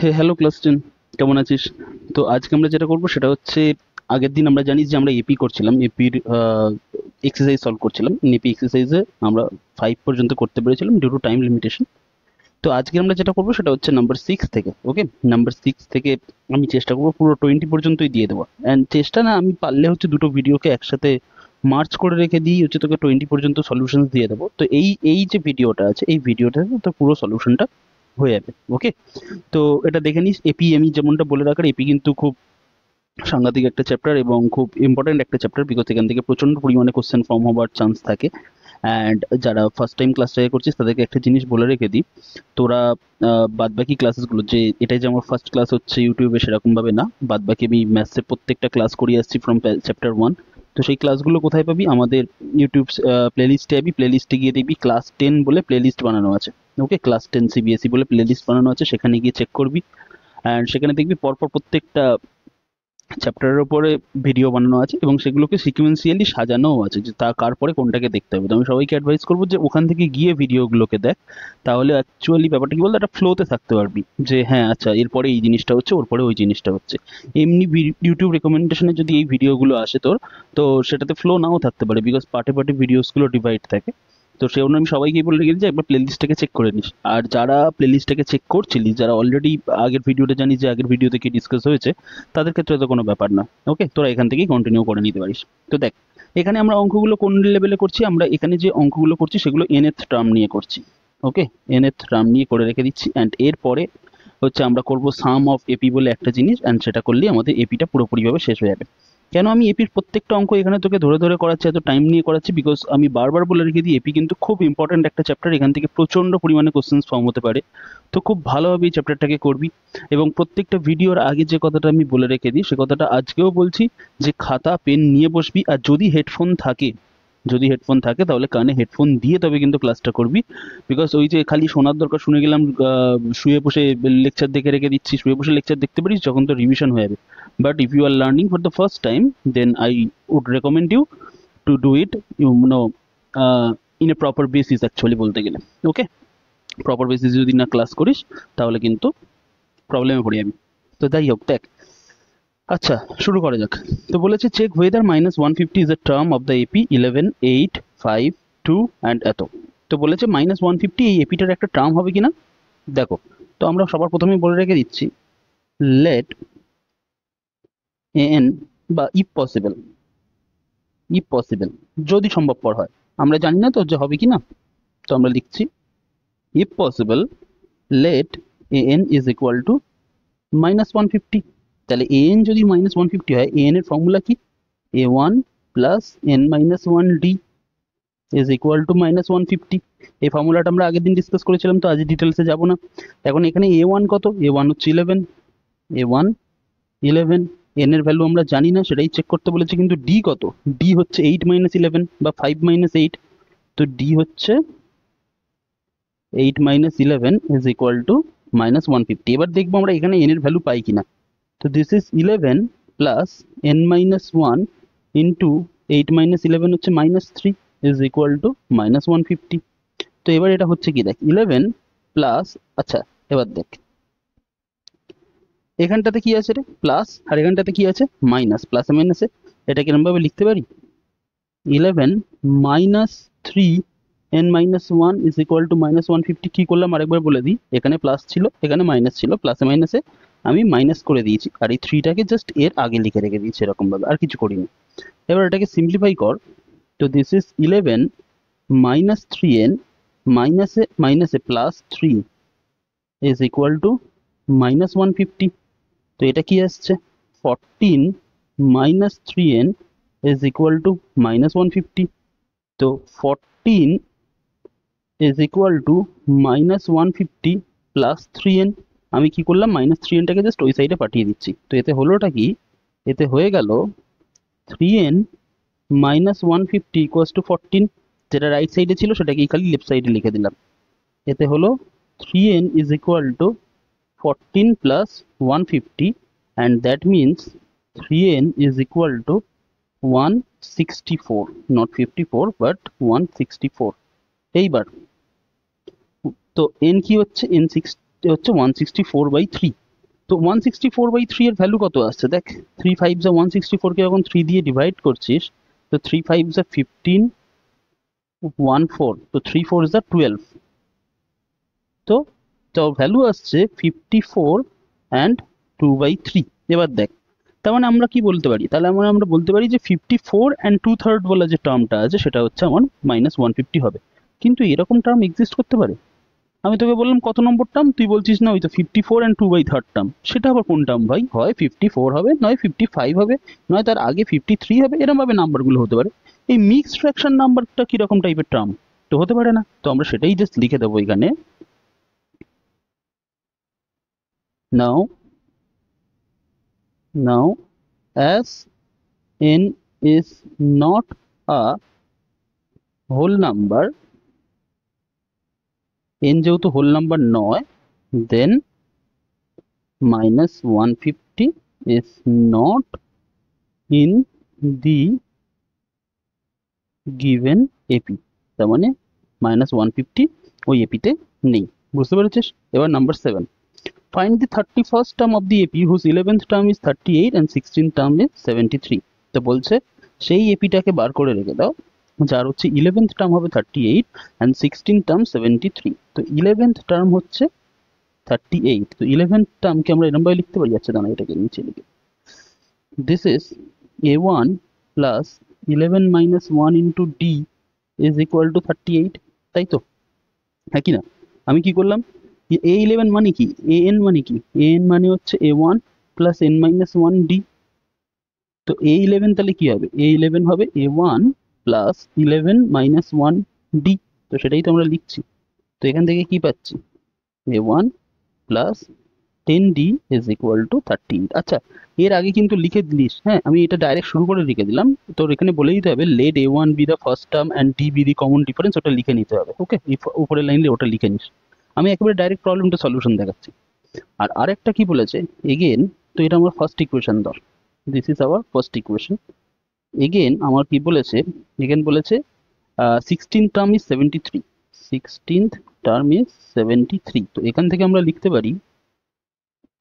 হে hello class 10, কেমন আছিস? তো আজকে আমরা যেটা করবো সেটা হচ্ছে, আগের দিন আমরা জানি যে আমরা এপি করছিলাম, এপির এক্সারসাইজ সলভ করছিলাম। এপি এক্সারসাইজে আমরা 5 পর্যন্ত করতে পেরেছিলাম ডিউ টু টাইম লিমিটেশন। তো আজকে আমরা যেটা করবো সেটা হচ্ছে নাম্বার 6 থেকে। ওকে, নাম্বার 6 থেকে আমি চেষ্টা করবো পুরো 20 পর্যন্তই দিয়ে দেবো। অ্যান্ড চেষ্টা না, আমি পারলে হচ্ছে দুটো ভিডিওকে একসাথে মার্চ করে রেখে দিই, হচ্ছে তোকে 20 পর্যন্ত সলিউশন দিয়ে দেবো। তো এই এই যে ভিডিওটা আছে, এই ভিডিওটাতে তো পুরো সলিউশনটা হয়ে যাবে। ওকে, তো এটা দেখে নিস। এপি আমি যেমনটা বলে রাখার, এপি কিন্তু খুব সাংঘাতিক একটা চ্যাপ্টার এবং খুব ইম্পর্টেন্ট একটা চ্যাপ্টার, বিকজ এখান থেকে প্রচন্ড পরিমাণে কোশ্চেন ফর্ম হওয়ার চান্স থাকে। অ্যান্ড যারা ফার্স্ট টাইম ক্লাসটা করছিস তাদেরকে একটা জিনিস বলে রেখে দিই, তোরা বাদ বাকি ক্লাসেসগুলো, যে এটাই যে আমার ফার্স্ট ক্লাস হচ্ছে ইউটিউবে সেরকম ভাবে না, বাদ বাকি আমি ম্যাথসের প্রত্যেকটা ক্লাস করিয়ে আসছি ফ্রম চ্যাপ্টার 1। তো সেই ক্লাসগুলো কোথায় পাবি? আমাদের ইউটিউব প্লেলিস্টে যাবি, প্লেলিস্টে গিয়ে দেখবি ক্লাস 10 বলে প্লেলিস্ট বানানো আছে। ওকে, ক্লাস 10 সিবিএসই বলে প্লেলিস্ট বানানো আছে, সেখানে গিয়ে চেক করবি। অ্যান্ড সেখানে দেখবি পরপর প্রত্যেকটা চ্যাপ্টারের উপরে ভিডিও বানানো আছে এবং সেগুলোকে সিকুয়েন্সিয়ালি সাজানোও আছে, যে তা কার পরে কোনটাকে দেখতে হবে। তো আমি সবাইকে অ্যাডভাইস করবো যে ওখান থেকে গিয়ে ভিডিওগুলোকে দেখ, তাহলে অ্যাকচুয়ালি ব্যাপারটা কি বলতো, একটা ফ্লোতে থাকতে পারবি, যে হ্যাঁ আচ্ছা এরপরে এই জিনিসটা হচ্ছে, ওর পরে ওই জিনিসটা হচ্ছে। এমনি ইউটিউব রেকমেন্ডেশনে যদি এই ভিডিওগুলো আসে তোর, তো সেটাতে ফ্লো নাও থাকতে পারে, বিকজ পার্টে পার্টে ভিডিওসগুলো ডিভাইড থাকে। তো সেই জন্য আমি সবাইকে বলে রেখেছি যে একবার প্লেলিস্টটাকে চেক করে নিস। আর যারা প্লেলিস্টটাকে চেক করছিলি, যারা অলরেডি আগের ভিডিওটা জানিস যে আগের ভিডিওতে কি ডিসকাস হয়েছে, তাদের ক্ষেত্রে তো কোনো ব্যাপার না। ওকে, তোরা এখান থেকেই কন্টিনিউ করে নিতে পারিস। তো দেখ, এখানে আমরা অঙ্কগুলো কোন লেভেলে করছি, আমরা এখানে যে অঙ্কগুলো করছি সেগুলো nth টার্ম নিয়ে করছি। ওকে, nth টার্ম নিয়ে করে রেখে দিচ্ছি। অ্যান্ড এরপরে হচ্ছে আমরা করব সাম অফ এপি বলে একটা জিনিস, অ্যান্ড সেটা করলেই আমাদের এপিটা পুরোপুরিভাবে শেষ হয়ে যাবে। কেন আমি এপির প্রত্যেকটা অঙ্ক এখানে তোকে ধরে ধরে করাচ্ছি, এত টাইম নিয়ে করাচ্ছি, বিকজ আমি বারবার বলে রেখে দিই এপি কিন্তু খুব ইম্পর্ট্যান্ট একটা চ্যাপ্টার, এখান থেকে প্রচন্ড পরিমাণে কোশ্চেন ফর্ম হতে পারে। তো খুব ভালোভাবে এই চ্যাপ্টারটাকে করবি। এবং প্রত্যেকটা ভিডিওর আগে যে কথাটা আমি বলে রেখে দিই, সে কথাটা আজকেও বলছি, যে খাতা পেন নিয়ে বসবি। আর যদি হেডফোন থাকে, যদি হেডফোন থাকে তাহলে কানে হেডফোন দিয়ে তবে কিন্তু ক্লাসটা করবি। বিকজ ওই যে খালি শোনার দরকার, শুনে গেলাম, শুয়ে বসে লেকচার দেখে রেখে দিচ্ছি, শুয়ে বসে লেকচার দেখতে পারিস যখন তো রিভিশন হয়ে যাবে। But if you are learning for the first time, then I would recommend you to do it, you know, in a proper basis actually বলতে গেলে। ওকে, প্রপার বেসিস যদি না ক্লাস করিস তাহলে কিন্তু প্রবলেমে পড়ে যাবি। তো যাই হোক, দেখ, আচ্ছা শুরু করা যাক। তো বলেছে check whether -150 is a term of the AP 11, 8, 5, 2 and এত। তো বলেছে -150 এই এপিটার একটা টার্ম হবে কিনা দেখো। তো আমরা সবার প্রথমে বলে রেখে দিচ্ছি, লেট এন, বা ইফ পসিবল, যদি সম্ভবপর হয়, আমরা জানি না তো যে হবে কিনা, তো আমরা লিখছি if possible let n is equal to -150। তাহলে এন যদি -150 হয়, এন এর ফর্মুলা কি? a1 plus n minus one D is equal to -150। এই ফর্মুলাটা আমরা আগের দিন ডিসকাস করেছিলাম, তো আজ ডিটেলসে যাব না। এখন এখানে a1 কত? a1 হচ্ছে 11, a1 11, n এর ভ্যালু আমরা জানি না, সেটাই চেক করতে বলেছে। কিন্তু d কত? d হচ্ছে 8 মাইনাস 11 বা 5 মাইনাস 8। তো d হচ্ছে 8 মাইনাস 11 ইজ ইকুয়াল টু -150। এবার দেখবো আমরা এখানে n এর ভ্যালু পাই কিনা। তো this is 11 plus n minus one into 8 minus 11 হচ্ছে -3 ইজ ইকুয়াল টু -150। তো এবার এটা হচ্ছে কি, দেখ 11 প্লাস, আচ্ছা এবার দেখ এখানটাতে কি আছে রে? প্লাস, আর এখানটাতে কি আছে? মাইনাস। প্লাসে মাইনাসে এটা কিরম ভাবে লিখতে পারি? 11 minus 3 n minus one is equal to -150। কি করলাম আরেকবার বলে দিই, এখানে প্লাস ছিল, এখানে মাইনাস ছিল, প্লাসে মাইনাসে আমি মাইনাস করে দিয়েছি, আর এই থ্রিটাকে জাস্ট এর আগে লিখে রেখে দিয়েছি এরকম ভাবে, আর কিছু করিনি। এবার এটাকে সিম্পলিফাই কর। তো দিস ইজ 11 মাইনাস 3n মাইনাসে মাইনাসে প্লাস 3 ইজ ইকুয়াল টু -150। তো এটা কি আসছে? 14 minus 3n is equal to -150। তো 14 is equal to -150 plus 3n। আমি কি করলাম, -3nটাকে জাস্ট ওই সাইডে পাঠিয়ে দিচ্ছি। তো এতে হলোটা কি? এতে হয়ে গেল 3n -150 ইকুয়ালস টু 14। যেটা রাইট সাইডে ছিল সেটাকে খালি লেফট সাইডে লিখে দিলাম। এতে হলো 3n is equal two 14 plus 150, and that means 3n is equal to 164, not 54 but 164। এইবার তো n কি হচ্ছে? n হচ্ছে 164/3। তো 164/3 এর ভ্যালু কত আসছে দেখ, 3 5 যা 164 কে যখন 3 দিয়ে ডিভাইড করছিস, তো 3 5 যা 15, 1 4, তো 3 4 যা 12, তো তো ভ্যালু আসছে 54 and 2/3। এবার দেখ, তার মানে আমরা কি বলতে পারি, তাহলে আমরা বলতে পারি যে 54 and 2/3 বলা যে টার্মটা আছে সেটা হচ্ছে আমার -150 হবে। কিন্তু এরকম টার্ম এক্সিস্ট করতে পারে? আমি তোকে বললাম কত নম্বর টার্ম, তুই বলছিস না ওই তো 54 and 2/3 টার্ম। সেটা আবার কোন টার্ম ভাই? হয় 54 হবে, নয় 55 হবে, নয় তার আগে 53 হবে, এরকম ভাবে নাম্বারগুলো হতে পারে। এই মিক্সড ফ্র্যাকশন নাম্বারটা কিরকম টাইপের টার্ম? তো হতে পারে না, তো আমরা সেটাই জাস্ট লিখে দেবো এখানে। নাও as n is not a whole number, n যেহেতু হোল নাম্বার নয়, then -150 is not in the given AP। তার মানে -150 ওই এপিতে নেই। বুঝতে পেরেছিস? এবার number 7, find the 31st term of the AP whose 11th term is 38 and 16th term is 73। তো বলছে সেই এপিটাকে বার করে রেখে দাও যার হচ্ছে 11th টার্ম হবে 38 and 16th টার্ম 73। তো 11th টার্ম হচ্ছে 38, তো 11th টার্মকে আমরা এরকম ভাবে লিখতে পারি। আচ্ছা দাঁড়া, এটাকে নিচে লিখে, this is a1 plus 11 minus 1 into d is equal to 38, তাই তো? হ্যাঁ কি না? আমি কি করলাম, a11 মানে কি, an মানে কি, an মানে হচ্ছে a1 plus n minus 1 d। তো a11 তাহলে কি হবে, a11 হবে a1 plus 11 minus 1 d। তো সেটাই তো আমরা লিখছি। তো এখান থেকে কি পাচ্ছি, a1 plus 10d is equal to 38। আচ্ছা, এর আগে কিন্তু লিখে দিলিস, হ্যাঁ আমি এটা ডাইরেক্ট শুরু করে লিখে দিলাম। তোর এখানে বলে দিতে হবে let a1 be the first term and d be the common difference, ওটা লিখে নিতে হবে। ওকে, উপরের লাইনে ওটা লিখে নিস। আমি একেবারে ডাইরেক্ট প্রবলেমটা সলিউশন দেখাচ্ছি। আর আরেকটা কি বলেছে এগেন, তো এটা আমার ফার্স্ট ইকুয়েশন ধর, this is our first equation. Again আমার কি বলেছে, এগেন বলেছে 16th term is 73, 16th term is 73। তো এখান থেকে আমরা লিখতে পারি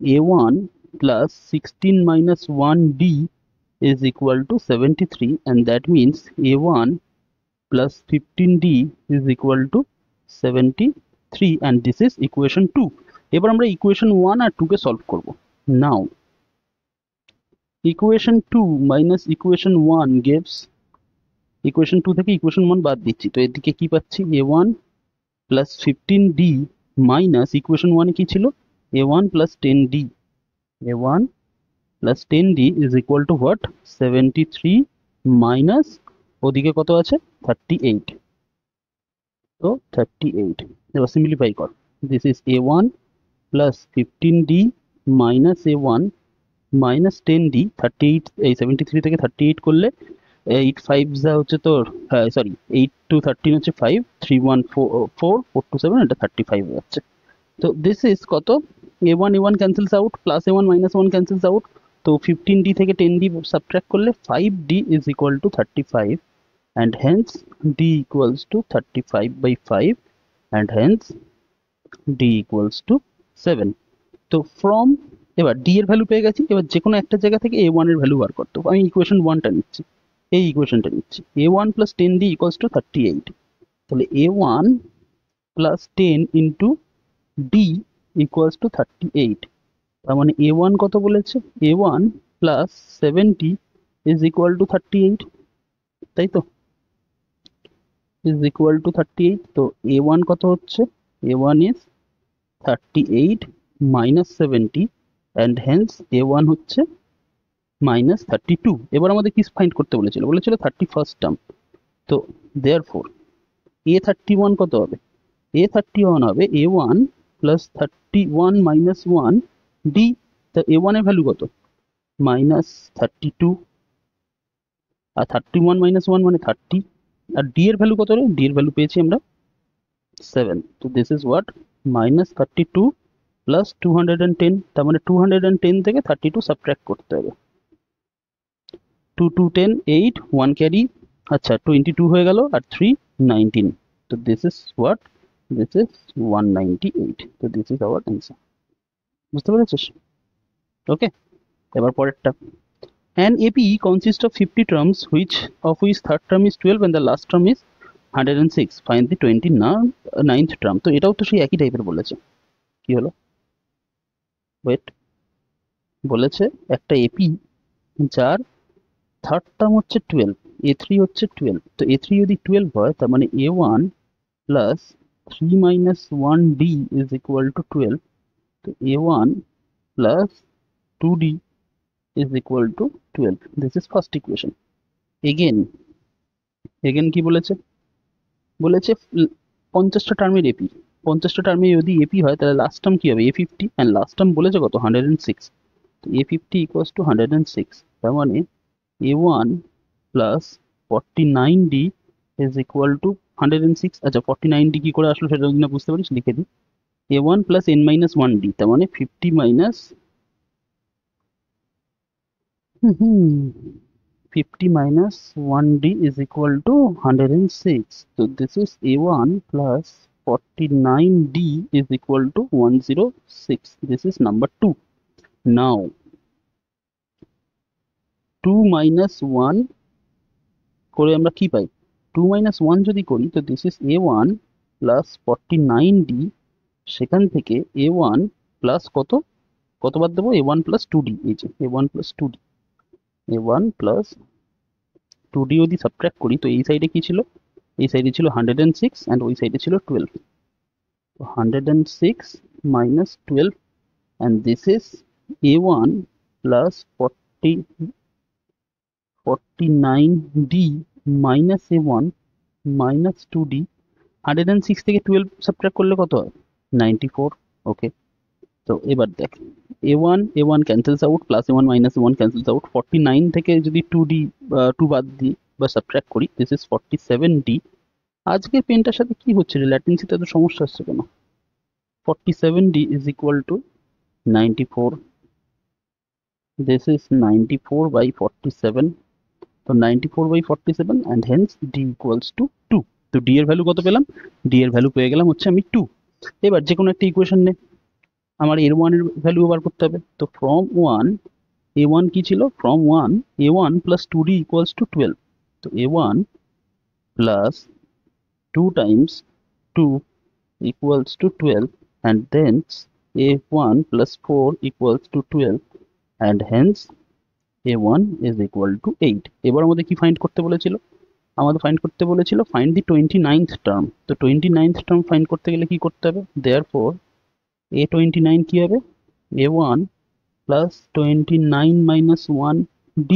a1 plus 16 minus 1d is equal to 73, and that means a1 plus 15d is equal to 73, and this is equation 2। এবার আমরা equation 1 আর 2 কে সলভ করব। now equation 2 minus equation 1 gives, equation 2 থেকে equation 1 বাদ দিচ্ছি, তো এদিকে কি পাচ্ছি, a1 plus 15d minus equation 1 এ কি ছিল, a1 plus 10d, a1 plus 10d is equal to what, 73 minus ওদিকে কত আছে 38, তো 38। এবার সিম্পলিফাই কর, this is a1 plus 15d minus a1 minus 10d, 38 এই 73 থেকে 38 করলে 8 5 যা হচ্ছে তোর, হ্যাঁ সরি 8 to 13 হচ্ছে 5, 3 1 4 4 4 to 7, এটা 35 হয়ে যাচ্ছে। তো দিস ইজ কত, a1 cancels out, plus a1 minus 1 cancels out, তো 15d থেকে 10d সাবট্রাক্ট করলে 5d is equal to 35, and hence d equals to 35/5, and hence d equals to 7। তো ফ্রম, এবার d এর ভ্যালু পেয়ে গেছি, এবার যে কোনো একটা জায়গা থেকে a1 এর ভ্যালু বার করতে হবে। আমি ইকুয়েশন 1টা নিচ্ছি, এই ইকুয়েশনটা নিচ্ছি, a1 plus 10d equals to 38। তাহলে a1 plus 10 into d equals to 38। তার মানে a1 কত বলেছে, a1 plus 70 is equal to 38, তাই তো, is equal to 38। তো a1 কত হচ্ছে, a1 is 38 minus 70, and hence a1 হচ্ছে -32। এবার আমাদের কি ফাইন্ড করতে বলেছিল, বলেছিল 31st টার্ম। তো therefore a31 কত হবে, a31 হবে a1 plus 31 minus 1 d। তা a1 এর ভ্যালু কত, -32, আর 31 minus 1 মানে 30, আর d এর ভ্যালু কত রে, d এর ভ্যালু পেয়েছি আমরা 7। তো দিস ইজ হোয়াট, -32 প্লাস 210, তার মানে 210 থেকে 32 সাবট্রাক্ট করতে হবে, 2 2 10 8, 1 ক্যারি, আচ্ছা 22 হয়ে গেল, আর 3 19। তো this is what this is 198. So this is our answer. বুঝতে পেরেছিস? ওকে, এবার পরেরটা। An APE consists of 50 terms, of which third term is 12 and the last term is 106. Find the 29th term. তো এটাও তো সেই একই টাইপের বলেছে। কি হলো? ওয়েট, বলেছে একটা এপি যার থার্ড টার্ম হচ্ছে 12, A3 হচ্ছে 12। তো A3 যদি 12 হয় তার মানে A1 plus 3 minus 1D is equal to 12. তো A1 plus 2D is equal to 12. This is first equation. Again কি বলেছে? বলেছে 50টা টার্মের এপি, 50টা টার্মে যদি এপি হয় তাহলে লাস্ট টার্ম কি হবে? A50, and লাস্ট টার্ম বলেছে কত? 106। তো A50 equals to 106, তার মানে A1 plus 49D is equal to 106। আচ্ছা, 49D কি করে আসলো সেটা যদি না বুঝতে পারিস লিখে দিই। A1 plus n minus 1D, তার মানে 50 minus 50 minus 1D is equal to 106. So this is A1 plus 49D is equal to 106. This is number 2. Now 2 minus 1 করে আমরা কি পাই? 2 minus 1 যদি করি তো this is A1 plus 49D, সেখান থেকে A1 plus কত বাদ দেবো? A1 plus 2D, এই যে A1 plus 2D, A1 plus 2D যদি সাবট্রাক্ট করি তো এই সাইডে কি ছিল? এই সাইডে ছিল 106 and ওই সাইডে ছিল 12। তো 106 minus 12, and this is A1 plus 49D minus A1 minus 2D। 106 থেকে 12 সাবট্রাক্ট করলে কত হয়? 94। ওকে, তো এবার দেখ A1 cancels out, plus A1 minus A1 cancels out. 49 থেকে যদি 2D 2 বাদ দিই বা সাবট্রাক্ট করি, দিস ইজ 47D। আজকে পেনটার সাথে কি হচ্ছে রে? ল্যাটিনসিতে এত সমস্যা আসছে কেন? 47D is equal to 94. This is 94 by 47. তো 94 by 47 and hence D equals to 2. তো D এর ভ্যালু কত পেলাম? D এর ভ্যালু পেয়ে গেলাম হচ্ছে আমি 2। এবার যে কোনো একটা ইকুয়েশন নে, আমার A1 এর ভ্যালু বার করতে হবে। তো ফ্রম 1 A1 কি ছিল? From 1 A1 plus 2D equals to 12। তো A1 plus 2 times 2 equals to 12, and thence A1 plus 4 equals to 12, and hence A1 is equal to 8। এবার আমাদের কি ফাইন্ড করতে বলেছিল? আমাদের ফাইন্ড করতে বলেছিল ফাইন্ড দি 29th টার্ম। তো 29th টার্ম ফাইন্ড করতে গেলে কি করতে হবে? দেয়ারফর A29 কি হবে? A1 plus 29 minus 1D।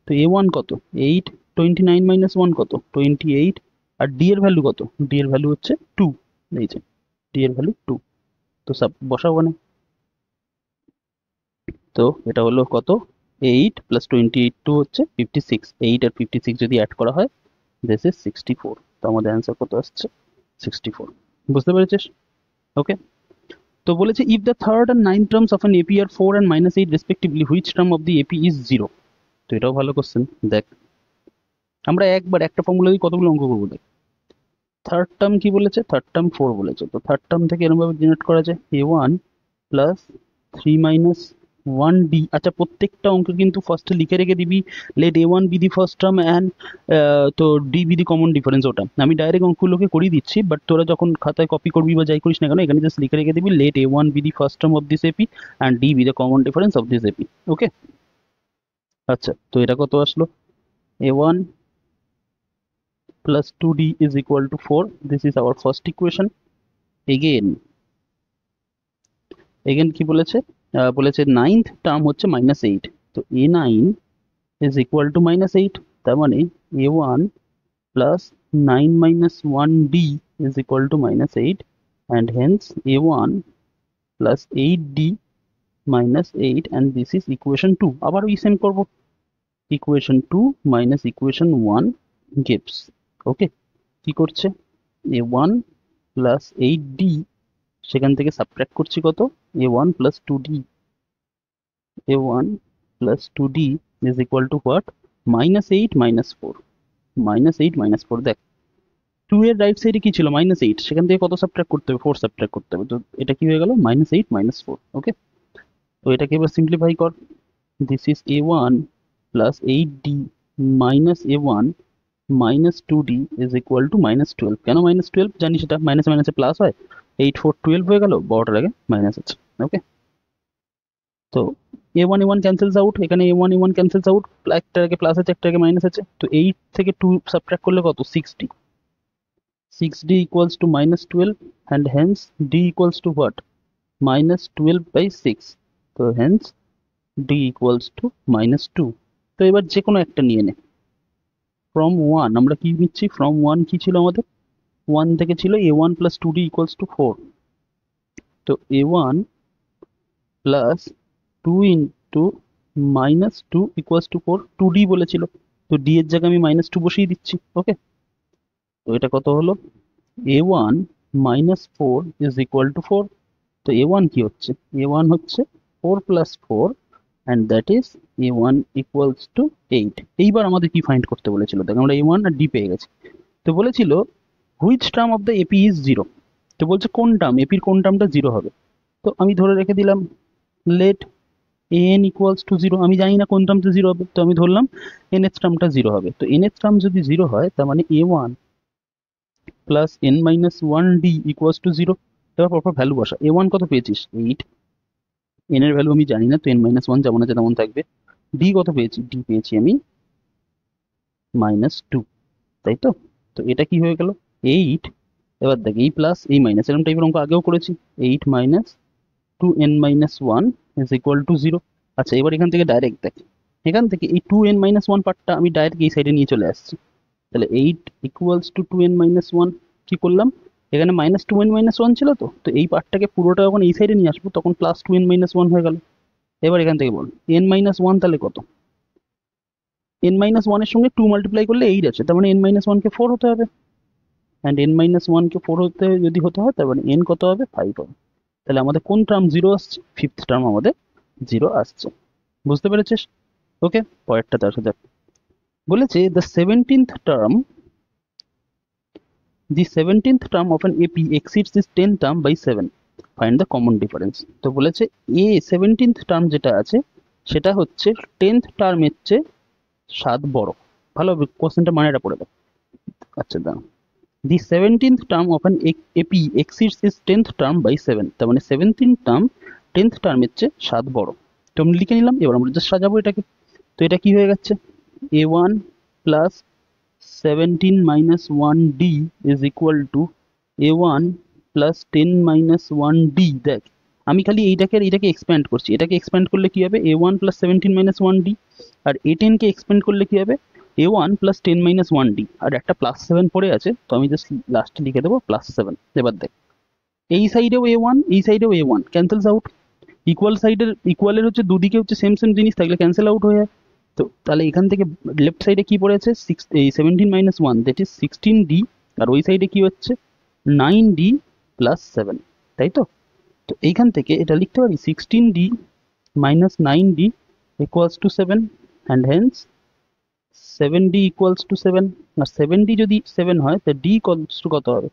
তো A1 কত? 8, 29 মাইনাস 1 কত? 28, আর D এর ভ্যালু কত? D এর ভ্যালু হচ্ছে 2। এই যে D এর ভ্যালু 2। তো সব বসাবো না। তো এটা হলো কত? 8 প্লাস 28 হচ্ছে 56। 8 আর 56 যদি অ্যাড করা হয় দিস ইজ 64। তো আমাদের অ্যান্সার কত আসছে? 64। বুঝতে পেরেছিস? ওকে, তো বলেছে if the third and ninth terms of an AP are 4 and -8 respectively, which term of the AP is 0? তো এটাও ভালো কোশ্চেন। দেখ, আমরা একবার একটা ফর্মুলা দিয়ে কতগুলো অঙ্ক করবো? দেখ, থার্ড টার্ম কি বলেছে? থার্ড টার্ম 4 বলেছে। তো থার্ড টার্ম থেকে এরকমভাবে জেনারেট করা যায় A1 প্লাস 3 মাইনাস 1D। আচ্ছা, প্রত্যেকটা অঙ্ক কিন্তু ফার্স্টে লিখে রেখে দিবি let A1 be the first term and তো D be the common difference. ওটা আমি ডাইরেক্ট অঙ্কগুলোকে করিয়ে দিচ্ছি, বাট তোরা যখন খাতায় কপি করবি বা যাই করিস না কেন, এখানে জাস্ট লিখে রেখে দিবি let A1 be the first term of this AP and D be the common difference of this AP. Okay, আচ্ছা, তো এটা কত আসলো? A1 plus 2D is equal to 4. This is our first equation. Again কি বলেছে? বলেছে ninth term হচ্ছে -8। তো A9 is equal to -8, তার মানে A1 plus 9 minus 1D is equal to -8, and hence A1 plus 8D minus 8, and this is equation 2। আবার ওই same করব, equation 2 minus equation 1 gives, ওকে, কি করছে? A1 plus 8D, সেখান থেকে সাবট্রাক্ট করছি কত? A1 plus 2D। A1 plus 2D is equal to what? -8 minus 4। -8 minus 4, দেখ এর রাইট সাইডে কি ছিল -8, সেখান থেকে কত সাবট্রাক্ট করতে হবে, 4 সাবট্রাক্ট করতে হবে। তো এটা কি হয়ে গেল -8 -4। ওকে, তো এটাকে এবার সিম্পলিফাই কর। This is a1 plus 8d minus a1 minus 2d is equal two -12। কেন -12 জানি, সেটা মাইনাসে মাইনাসে প্লাস হয়, 8 4 12 হয়ে গেল, বড়টার আগে মাইনাস আছে। ওকে, তো a1 a1 ক্যান্সেলস আউট, এখানে a1 a1 ক্যান্সেলস আউট, একটার আগে প্লাস আছে একটার আগে মাইনাস আছে, তো 8 থেকে 2 সাবট্রাক্ট করলে কত, 6d। 6d equals to -12 and hence d equals to what, -12 by 6, তো hence d equals to -2। তো এবার যে কোনো একটা নিয়ে নে। ফ্রম 1 আমরা কি নিচ্ছি, ফ্রম 1 কি ছিল আমাদের, 1 থেকে ছিল a1 plus 2d equals to 4, তো a1 plus 2 into -2 equals to 4, 2d বলেছিল, তো d এর জায়গায় আমি -2 বসিয়ে দিচ্ছি। ওকে, তো এটা কত হলো, a1 -4 is equal to 4, তো a1 কি হচ্ছে, a1 হচ্ছে 4 plus 4 and that is a1 equals to 8। এইবার আমাদের কি ফাইন্ড করতে বলেছিল, দেখ আমরা a1 আর d পেয়ে গেছি, তো বলেছিল which term of the ap is 0, তো বলছে কোন টার্ম, এপির কোন টার্মটা 0 হবে। তো আমি ধরে রেখে দিলাম let an equals to 0, আমি জানি না কোন টার্মটা 0 হবে, তো আমি ধরলাম nth টার্মটা 0 হবে। তো nth টার্ম যদি 0 হয় তার মানে a1 plus n minus 1d equals to 0। এবার পরপর ভ্যালু বসা, a1 কত পেয়েছিস 8, n এর ভ্যালু আমি জানি না, তো n মাইনাস 1 যেমন আছে তেমন থাকবে। d কত পেয়েছি, d পেয়েছি আমি -2, তাই তো। তো এটা কি হয়ে গেল 8, এবার দেখ এই প্লাস এই মাইনাস, এরকম টাইপের অঙ্ক আগেও করেছি, 8 minus 2n minus 1 is equal two 0। আচ্ছা, এবার এখান থেকে ডাইরেক্ট দেখ, এখান থেকে এই 2n মাইনাস 1 পার্টটা আমি ডাইরেক্ট এই সাইডে নিয়ে চলে আসছি, তাহলে 8 ইকুয়ালস টু 2n মাইনাস 1, কি করলাম, এখানে -2n মাইনাস 1 ছিল, তো তো এই পার্টটাকে পুরোটা যখন এই সাইডে নিয়ে আসবো তখন প্লাস 2n মাইনাস 1 হয়ে গেল। এবার এখান থেকে বল n মাইনাস 1 তাহলে কত, n মাইনাস 1 এর সঙ্গে 2 মাল্টিপ্লাই করলে 8 আছে, তার মানে n মাইনাস 1 কে 4 হতে হবে, অ্যান্ড n মাইনাস 1 কে 4 হতে যদি হতে হয় তার মানে n কত হবে, 5 হবে। তাহলে আমাদের কোন টার্ম 0 আসছে, ফিফথ টার্ম আমাদের 0 আসছে। বুঝতে পেরেছিস? ওকে, পরেরটা তার সাথে বলেছে the 17th term of an AP exceeds this 10th term by 7, find the common difference। তো বলেছে a 17th টার্ম যেটা আছে সেটা হচ্ছে 10th টার্মের চেয়ে 7 বড়। ভালো কোশ্চেনটা মানেটা পড়ে দাও। আচ্ছা দাঁড়াও, the 17th term of an AP exceeds this 10th term by 7, তার মানে 17th টার্ম 10th টার্মের চেয়ে 7 বড়। তো আমি লিখে নিলাম, এবার আমরা জাস্ট সাজাবো এটাকে। তো এটা কি হয়ে যাচ্ছে, a1 plus 17 minus 1d is equal to a1 plus 10 minus 1d। দেখ আমি খালি এইটাকে আর এটাকে এক্সপ্যান্ড করছি, এটাকে এক্সপ্যান্ড করলে কি হবে a1 plus 17 minus 1d, আর a10 কে এক্সপ্যান্ড করলে কি হবে a1 plus 10 minus 1d, আর একটা প্লাস 7 পড়ে আছে, তো আমি জাস্ট লাস্টে লিখে দেবো +7। এবার দেখ এই সাইডেও a1 এই সাইডেও a1 ক্যান্সেলস আউট, ইকুয়াল সাইডের ইকুয়ালের হচ্ছে দুদিকে হচ্ছে সেম সেম জিনিস থাকলে ক্যান্সেল আউট হয়ে যায়। তো তাহলে এখান থেকে লেফট সাইডে কি পড়ে আছে 17 মাইনাস 1 দ্যাট ইজ 16d, আর ওই সাইডে কি হচ্ছে 9d প্লাস 7, তাই তো। তো এইখান থেকে এটা লিখতে পারি 16d minus 9d equals to 7, and hence 7d equals to 7, আর 7d যদি 7 হয় তো d ইকুয়ালস টু কত হবে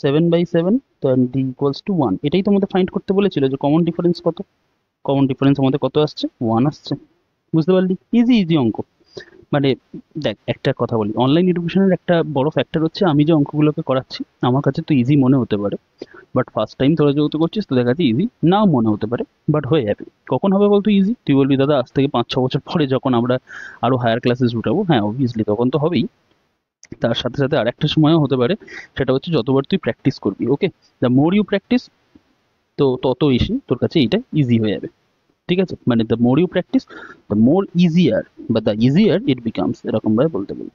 7/7, তো d ইকুয়ালস টু 1। এটাই তো আমাদের ফাইন্ড করতে বলেছিল যে কমন ডিফারেন্স কত, কমন ডিফারেন্স আমাদের কত আসছে 1 আসছে। বুঝতে পারলি, ইজি ইজি অঙ্ক। মানে দেখ একটা কথা বলি, অনলাইন এডুকেশনের একটা বড় ফ্যাক্টর হচ্ছে আমি যে অঙ্কগুলোকে করাচ্ছি আমার কাছে তো ইজি মনে হতে পারে, বাট ফার্স্ট টাইম তোরা যেহেতু করছিস তো দেখা যাচ্ছে ইজি নাও মনে হতে পারে, বাট হয়ে যাবে। কখন হবে বলতো ইজি, তুই বলবি দাদা আজ থেকে 5-6 বছর পরে যখন আমরা আরো হায়ার ক্লাসেস উঠাবো, হ্যাঁ অবভিয়াসলি তখন তো হবেই। তার সাথে সাথে আর একটা সময়ও হতে পারে, সেটা হচ্ছে যতবার তুই প্র্যাকটিস করবি, ওকে, দ্য মোর ইউ প্র্যাকটিস তো তত বেশি তোর কাছে এইটা ইজি হয়ে যাবে। ঠিক আছে, মানে the more you practice the more easier বা দ্য ইজিয়ার ইট বিকামস, এরকম ভাবে বলতে গেলে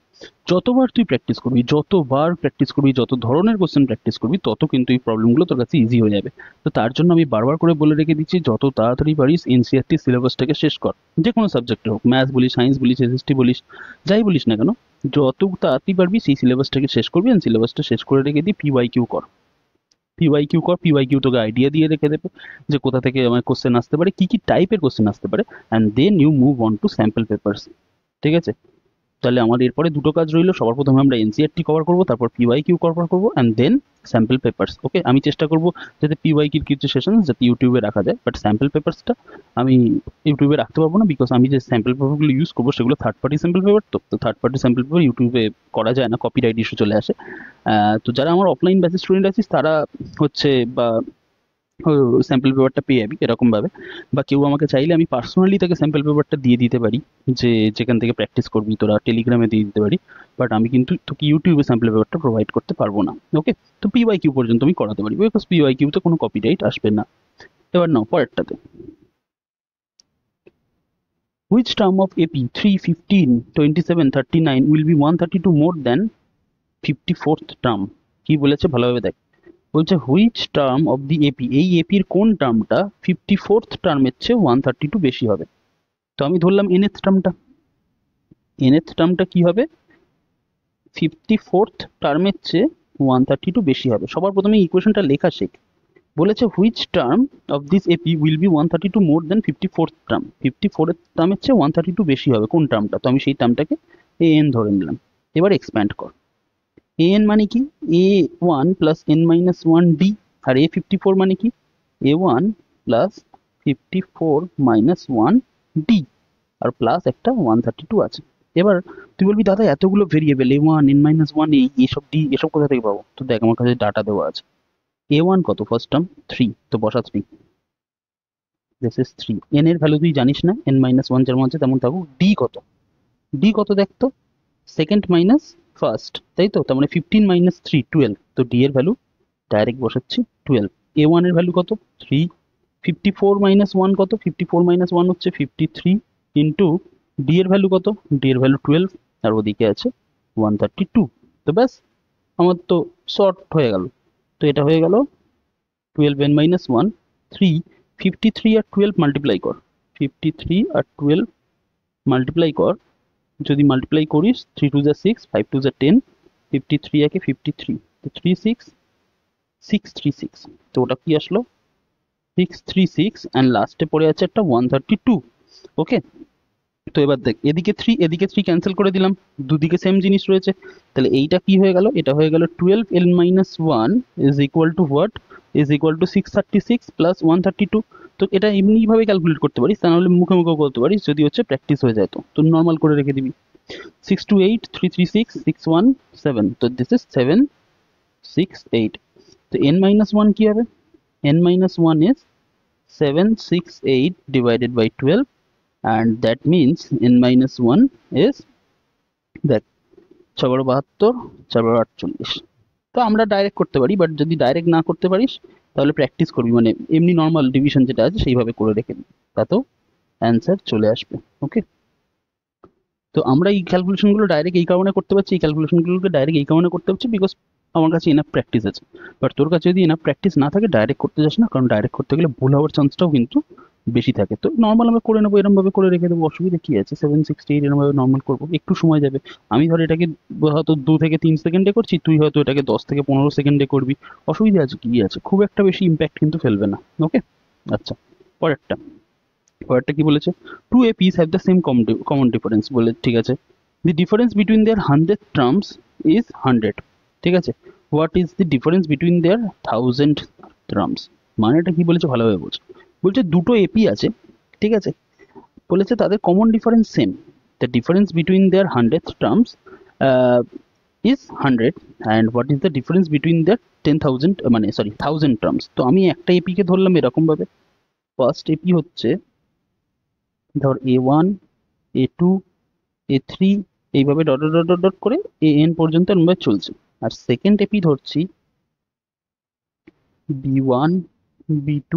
যতবার তুই প্র্যাকটিস করবি, যতবার প্র্যাকটিস করবি, যত ধরনের কোশ্চেন প্র্যাকটিস করবি, তত কিন্তু এই প্রবলেমগুলো তোর কাছে ইজি হয়ে যাবে। তো তার জন্য আমি বারবার করে বলে রেখে দিচ্ছি যত তাড়াতাড়ি পারিস এনসিইআরটি সিলেবাসটাকে শেষ কর, যে কোনো সাবজেক্টে হোক, ম্যাথস বলিস, সায়েন্স বলিস, এসএসটি বলিস, যাই বলিস না কেন, যত তাড়াতাড়ি পারবি সেই সিলেবাসটাকে শেষ করবি, আর সিলেবাসটা শেষ করে রেখে দিই পিওয়াইকিউ কর। পিওয়াইকিউ কর, পিওয়াইকিউ তোকে আইডিয়া দিয়ে রেখে দেবে যে কোথা থেকে আমার কোশ্চেন আসতে পারে, কি কি টাইপের কোশ্চেন আসতে পারে, and then you move on to sample papers. ঠিক আছে, তাহলে আমার এরপরে দুটো কাজ রইলো, সবার প্রথমে আমরা এনসিইআরটি কভার করবো, তারপর পিওয়াইকিউ কভার করবো অ্যান্ড দেন স্যাম্পল পেপার্স। ওকে, আমি চেষ্টা করবো যাতে পিওয়াইকিউর কিছু সেশন যাতে ইউটিউবে রাখা যায়, বাট স্যাম্পল পেপার্সটা আমি ইউটিউবে রাখতে পারবো না, বিকজ আমি যে স্যাম্পল পেপারগুলো ইউজ করবো সেগুলো থার্ড পার্টি স্যাম্পল পেপার, তো থার্ড পার্টি স্যাম্পল পেপার ইউটিউবে করা যায় না, কপিরাইট ইস্যু চলে আসে। তো যারা আমার অফলাইন ব্যাচের স্টুডেন্ট আছিস তারা হচ্ছে বা স্যাম্পল পেপারটা পেয়ে যাবি এরকম ভাবে, বা কেউ আমাকে চাইলে আমি পার্সোনালি তাকে স্যাম্পল পেপারটা দিয়ে দিতে পারি, যে যেখান থেকে প্র্যাকটিস করবি তোরা টেলিগ্রামে দিয়ে দিতে পারি, বাট আমি কিন্তু তোকে ইউটিউবে স্যাম্পল পেপারটা প্রোভাইড করতে পারবো না। ওকে, তো পিওয়াইকিউ পর্যন্ত আমি করাতে পারি, বিকজ পিওয়াইকিউতে কোনো কপিরাইট আসবে না। এবার নাও পরেরটাতে, which term of AP 3, 15, 27, 39 will be 132 more than 54th term? কি বলেছে ভালোভাবে দেখ। বলছে which term of the AP, এই এপির কোন টার্মটা 54th টার্মের চেয়ে 132 বেশি হবে। তো আমি ধরলাম nth টার্মটা, nth টার্মটা কি হবে 54th টার্মের চেয়ে 132 বেশি হবে। সবার প্রথমে ইকুয়েশনটা লেখা শেখ। বলেছে which term of this AP will be 132 more than 54th term, 54th টার্মের চেয়ে 132 বেশি হবে কোন টার্মটা, তো আমি সেই টার্মটাকে an ধরে নিলাম। এবার এক্সপ্যান্ড কর, an মানে কি a1 plus n minus 1 d, আর a54 মানে কি a1 প্লাস 54 মাইনাস 1 d, আর প্লাস একটা 132 আছে। এবার তুই বলবি দাদা এতগুলো ভেরিয়েবল a1 n মাইনাস 1 এসব d এসব কোথা থেকে পাবো? তো দেখ আমার কাছে ডাটা দেওয়া আছে। a1 কত ফার্স্ট টার্ম 3, তো বসা 3, দিস ইজ 3। n এর ভ্যালু তুই জানিস না, n মাইনাস 1 যেমন আছে তেমন থাকুক। d কত, d কত দেখ তো, সেকেন্ড মাইনাস ফার্স্ট, তাই তো, তার মানে 15 মাইনাস 3 12, তো d এর ভ্যালু ডাইরেক্ট বসাচ্ছি 12। a1 এর ভ্যালু কত 3, 54 মাইনাস 1 কত, 54 মাইনাস 1 হচ্ছে 53 ইন্টু d এর ভ্যালু কত, d এর ভ্যালু 12, আর ওদিকে আছে 132। তো ব্যাস আমার তো শর্ট হয়ে গেল। তো এটা হয়ে গেল 12 n মাইনাস 1 3, 53 আর 12 মাল্টিপ্লাই কর, 53 আর 12 মাল্টিপ্লাই কর, যদি মাল্টিপ্লাই করিস 3 2 যা 6, 5 2 যা 10, 53 একে 53, তো 36 636, তো ওটা কি আসলো 636, অ্যান্ড লাস্টে পড়ে আছে একটা 132। ওকে, তো এবার দেখ এদিকে 3 এদিকে 3 ক্যান্সেল করে দিলাম, দুদিকে সেম জিনিস রয়েছে, তাহলে এইটা কি হয়ে গেল, এটা হয়ে গেল 12 l minus 1 is equal two what, is equal two 636 plus 132। তো এটা এমনিভাবে ক্যালকুলেট করতে পারিস, তা নাহলে মুখে মুখে করতে পারিস, যদি হচ্ছে প্র্যাকটিস হয়ে যায় তো নর্মাল করে রেখে দিবি 628 336 617, তো দিস ইজ 768। তো n মাইনাস 1 কি হবে, n minus 1 is 768 divided by 12, and that means n minus 1 is, দেখ 6 × 72 4 × 48। তো আমরা ডাইরেক্ট করতে পারি, বাট যদি ডাইরেক্ট না করতে পারিস তাহলে প্র্যাকটিস করবি, মানে এমনি নর্মাল ডিভিশন যেটা আছে সেইভাবে করে রেখে দিবি, তাতেও অ্যান্সার চলে আসবে। ওকে, তো আমরা এই ক্যালকুলেশনগুলো ডাইরেক্ট এই কারণে করতে পারছি, এই ক্যালকুলেশনগুলোকে ডাইরেক্ট এই কারণে করতে পারছি বিকজ আমার কাছে এনাফ প্র্যাকটিস আছে। বাট তোর কাছে যদি এনাফ প্র্যাকটিস না থাকে ডাইরেক্ট করতে যাস না, কারণ ডাইরেক্ট করতে গেলে ভুল হওয়ার চান্সটাও কিন্তু বেশি থাকে। তো নর্মাল আমরা করে নেবো, এরমভাবে করে রেখে দেবো, অসুবিধা কি আছে, 768 এরমভাবে নর্মাল করবো, একটু সময় যাবে। আমি ধর এটাকে হয়তো 2 থেকে 3 সেকেন্ডে করছি, তুই হয়তো এটাকে 10 থেকে 15 সেকেন্ডে করবি, অসুবিধা আছে কি আছে, খুব একটা বেশি ইম্প্যাক্ট কিন্তু ফেলবে না। ওকে, আচ্ছা পরেরটা, পরেরটা কি বলেছে, two APs have the same common difference, বলে ঠিক আছে, the difference between their 100 terms is 100, ঠিক আছে, what is the difference between their 1000 terms, মানেটা কি বলেছে ভালোভাবে বলছে। বলছে দুটো এপি আছে, ঠিক আছে, বলেছে তাদের common difference same, the difference between their 100 terms is 100, and what is the difference between দেয়ার 10,000 মানে সরি 1000 টার্মস। তো আমি একটা এপিকে ধরলাম এরকম ভাবে, ফার্স্ট এপি হচ্ছে ধর a1 a2 a3 এইভাবে ডট ডট ডট ডট করে an পর্যন্ত এরমভাবে চলছে, আর সেকেন্ড এপি ধরছি b1 b2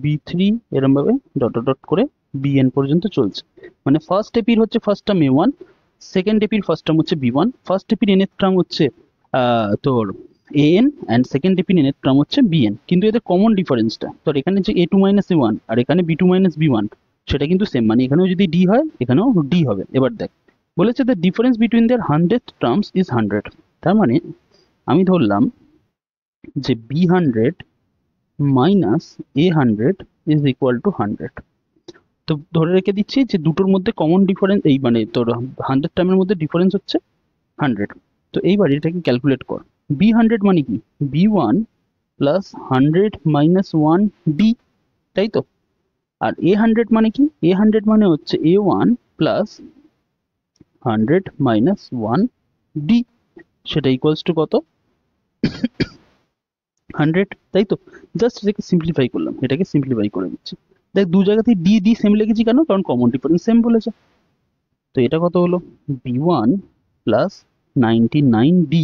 b3 এরমভাবে ডট ডট ডট করে bn পর্যন্ত চলছে। মানে ফার্স্ট এপির হচ্ছে ফার্স্ট টার্ম a1, সেকেন্ড এপির ফার্স্ট টার্ম হচ্ছে b1, ফার্স্ট এপির nth টার্ম হচ্ছে তোর an, অ্যান্ড সেকেন্ড এপির nth টার্ম হচ্ছে bn, কিন্তু এদের কমন ডিফারেন্সটা তোর এখানে যে a2 মাইনাস a1 আর এখানে b2 মাইনাস b1 সেটা কিন্তু সেম, মানে এখানেও যদি d হয় এখানেও d হবে। এবার দেখ বলেছে the difference between their 100 terms is 100, তার মানে আমি ধরলাম যে b100 minus a100 is equal to 100। তো ধরে রেখে দিচ্ছি যে দুটোর মধ্যে কমন ডিফারেন্স এই মানে তোর 100 টার্মের মধ্যে ডিফারেন্স হচ্ছে 100। তো এইবার এটাকে ক্যালকুলেট কর। B100 মানে কি? B1 প্লাস 100 মাইনাস 1D, তাই তো? আর A100 মানে কি? A100 মানে হচ্ছে A1 প্লাস 100 মাইনাস 1D, সেটা ইকুয়ালস টু কত? 100, তাই তো? জাস্ট এটাকে সিম্পলিফাই করলাম, এটাকে সিম্পলিফাই করে দিচ্ছি। দেখ দু জায়গাতেই ডি ডি সেম লিখেছি কেন? কারণ কমন ডিফারেন্স সেম বলেছে। তো এটা কত হলো? B1 plus 99D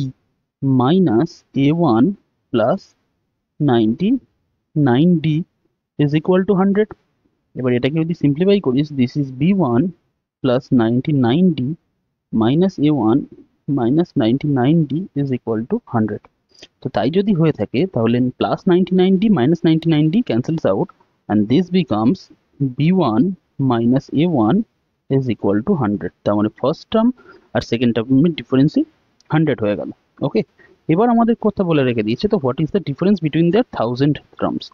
minus A1 plus 99D is equal to 100। এবার এটাকে যদি সিম্পলিফাই করিস, this is B1 plus 99D minus A1 minus 99D is equal to 100। তো তাই যদি হয়ে থাকে তাহলে plus 99D minus 99D cancels out and this becomes B1 minus A1 is equal to 100। তার মানে ফার্স্ট টার্ম আর সেকেন্ড টার্মের ডিফারেন্সই 100 হয়ে গেল। ওকে, এবার আমাদের কথা বলে রেখে দিয়েছে, তো what is the difference between their 1000 terms?